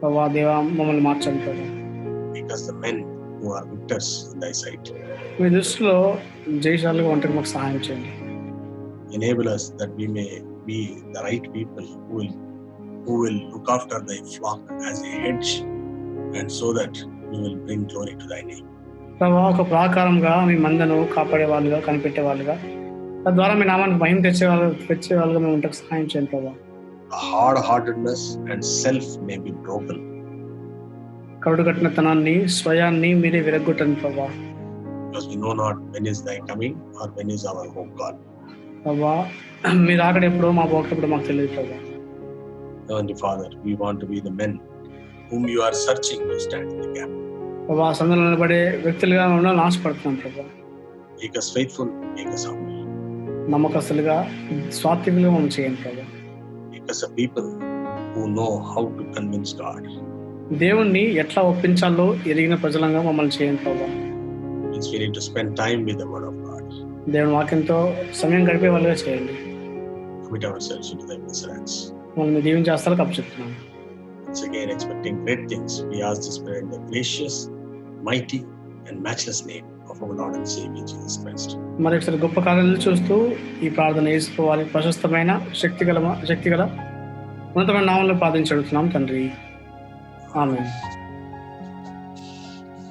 ప్రభా దేవా, మమ్మల్ని మార్చండి ప్రభా. Make us the men who are victors in thy sight. మీ దృష్టిలో జయశాలుగా ఉండటం మాకు సహాయం చేయండి. Enable us that we may be the right people who will look after thy flock as a hedge, and so that we will bring glory to thy name. ప్రభా, ఒక ప్రాకారంగా మీ మందను కాపాడే వాళ్ళుగా, కనిపెట్టే వాళ్ళుగా, తద్వారా మీ నామానికి మహిమ తెచ్చేవాళ్ళుగా మేము ఉంటకు సహాయం చేయండి ప్రభా. Hard-heartedness and self may be broken. కరుడుగట్టిన తనాన్ని, స్వయాన్ని మీరే విరగ్గొట్టండి ప్రభా. Because we know not when is thy coming or when is our hope, God. ప్రభా, మీరు అక్కడ ఎప్పుడో మా పోకప్పుడు మాకు తెలియదు ప్రభా. Heavenly Father, we want to be the men whom you are searching to stand in the gap. ప్రభా, సందులో నిలబడే వ్యక్తులుగా ఉండాలని ఆశపడుతున్నాం ప్రభా. Make us faithful, make us humble. నమ్మకస్తులుగా, స్వార్థికులుగా మనం చేయండి ప్రభా. Make us a people who know how to convince God. దేవుణ్ణి ఎట్లా ఒప్పించాలో ఎరిగిన ప్రజలంగా మమ్మల్ని చేయండి ప్రభా. Means we need to spend time with the word of God. దేవుని వాక్యంతో సమయం గడిపే వాళ్ళుగా చేయండి. Commit ourselves into thy blessed hands. మమ్మల్ని దీవించి హస్తాలకు అప్పచెప్తున్నాం. Once again, expecting great things, we ask this prayer in the gracious, mighty, and matchless name of our Lord and Savior Jesus Christ. మరి ఒకసారి గొప్ప కార్యాలు చూస్తూ ఈ ప్రార్థన యేసు వారి ప్రశస్తమైన శక్తిగల ఉన్నతమైన నామంలో ప్రార్థించి అడుగుతున్నాం తండ్రి. ఆమేన్.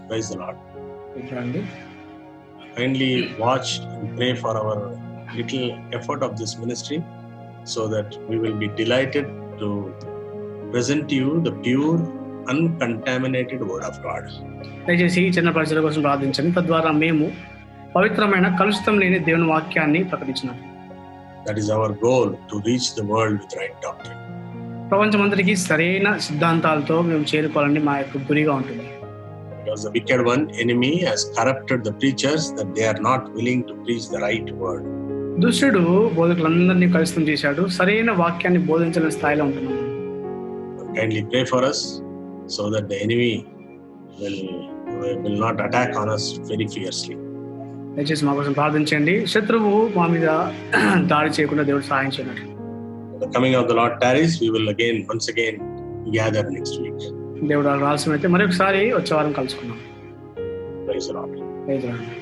Praise the Lord. అండి, Kindly watch and pray for our little effort of this ministry, so that we will be delighted to present to you the pure, uncontaminated word of God. దయచేసి ఈ చిన్న ప్రజల కోసం ప్రార్థించండి. తద్వారా మేము పవిత్రమైన కలుషితం లేని దేవుని వాక్యాన్ని ప్రకటించినాం. That is our goal, to reach the world with right doctrine. ప్రపంచమంతటికి సరైన సిద్ధాంతాలతో మేము చేరుకోవాలని మా యొక్క గురిగా ఉంటుంది. Because the wicked one, enemy, has corrupted the preachers, that they are not willing to preach the right word. దుష్టుడు బోధకులందరినీ కలుషితం చేశాడు, సరైన వాక్యాన్ని బోధించలేని స్థాయిలో ఉంటున్నాం. Kindly pray for us, so that the enemy will not attack on us very fiercely. దయచేసి మా కోసం ప్రార్థించండి. శత్రువు మా మీద దాడి చేయకుండా దేవుడు సహాయం చేయనట్లు. The coming of the Lord tarries, we will once again gather next week. దేవుడు ఆలస్యమైతే మరొకసారి వచ్చే వారం కలుసుకున్నాం. Praise the Lord. Praise the lord.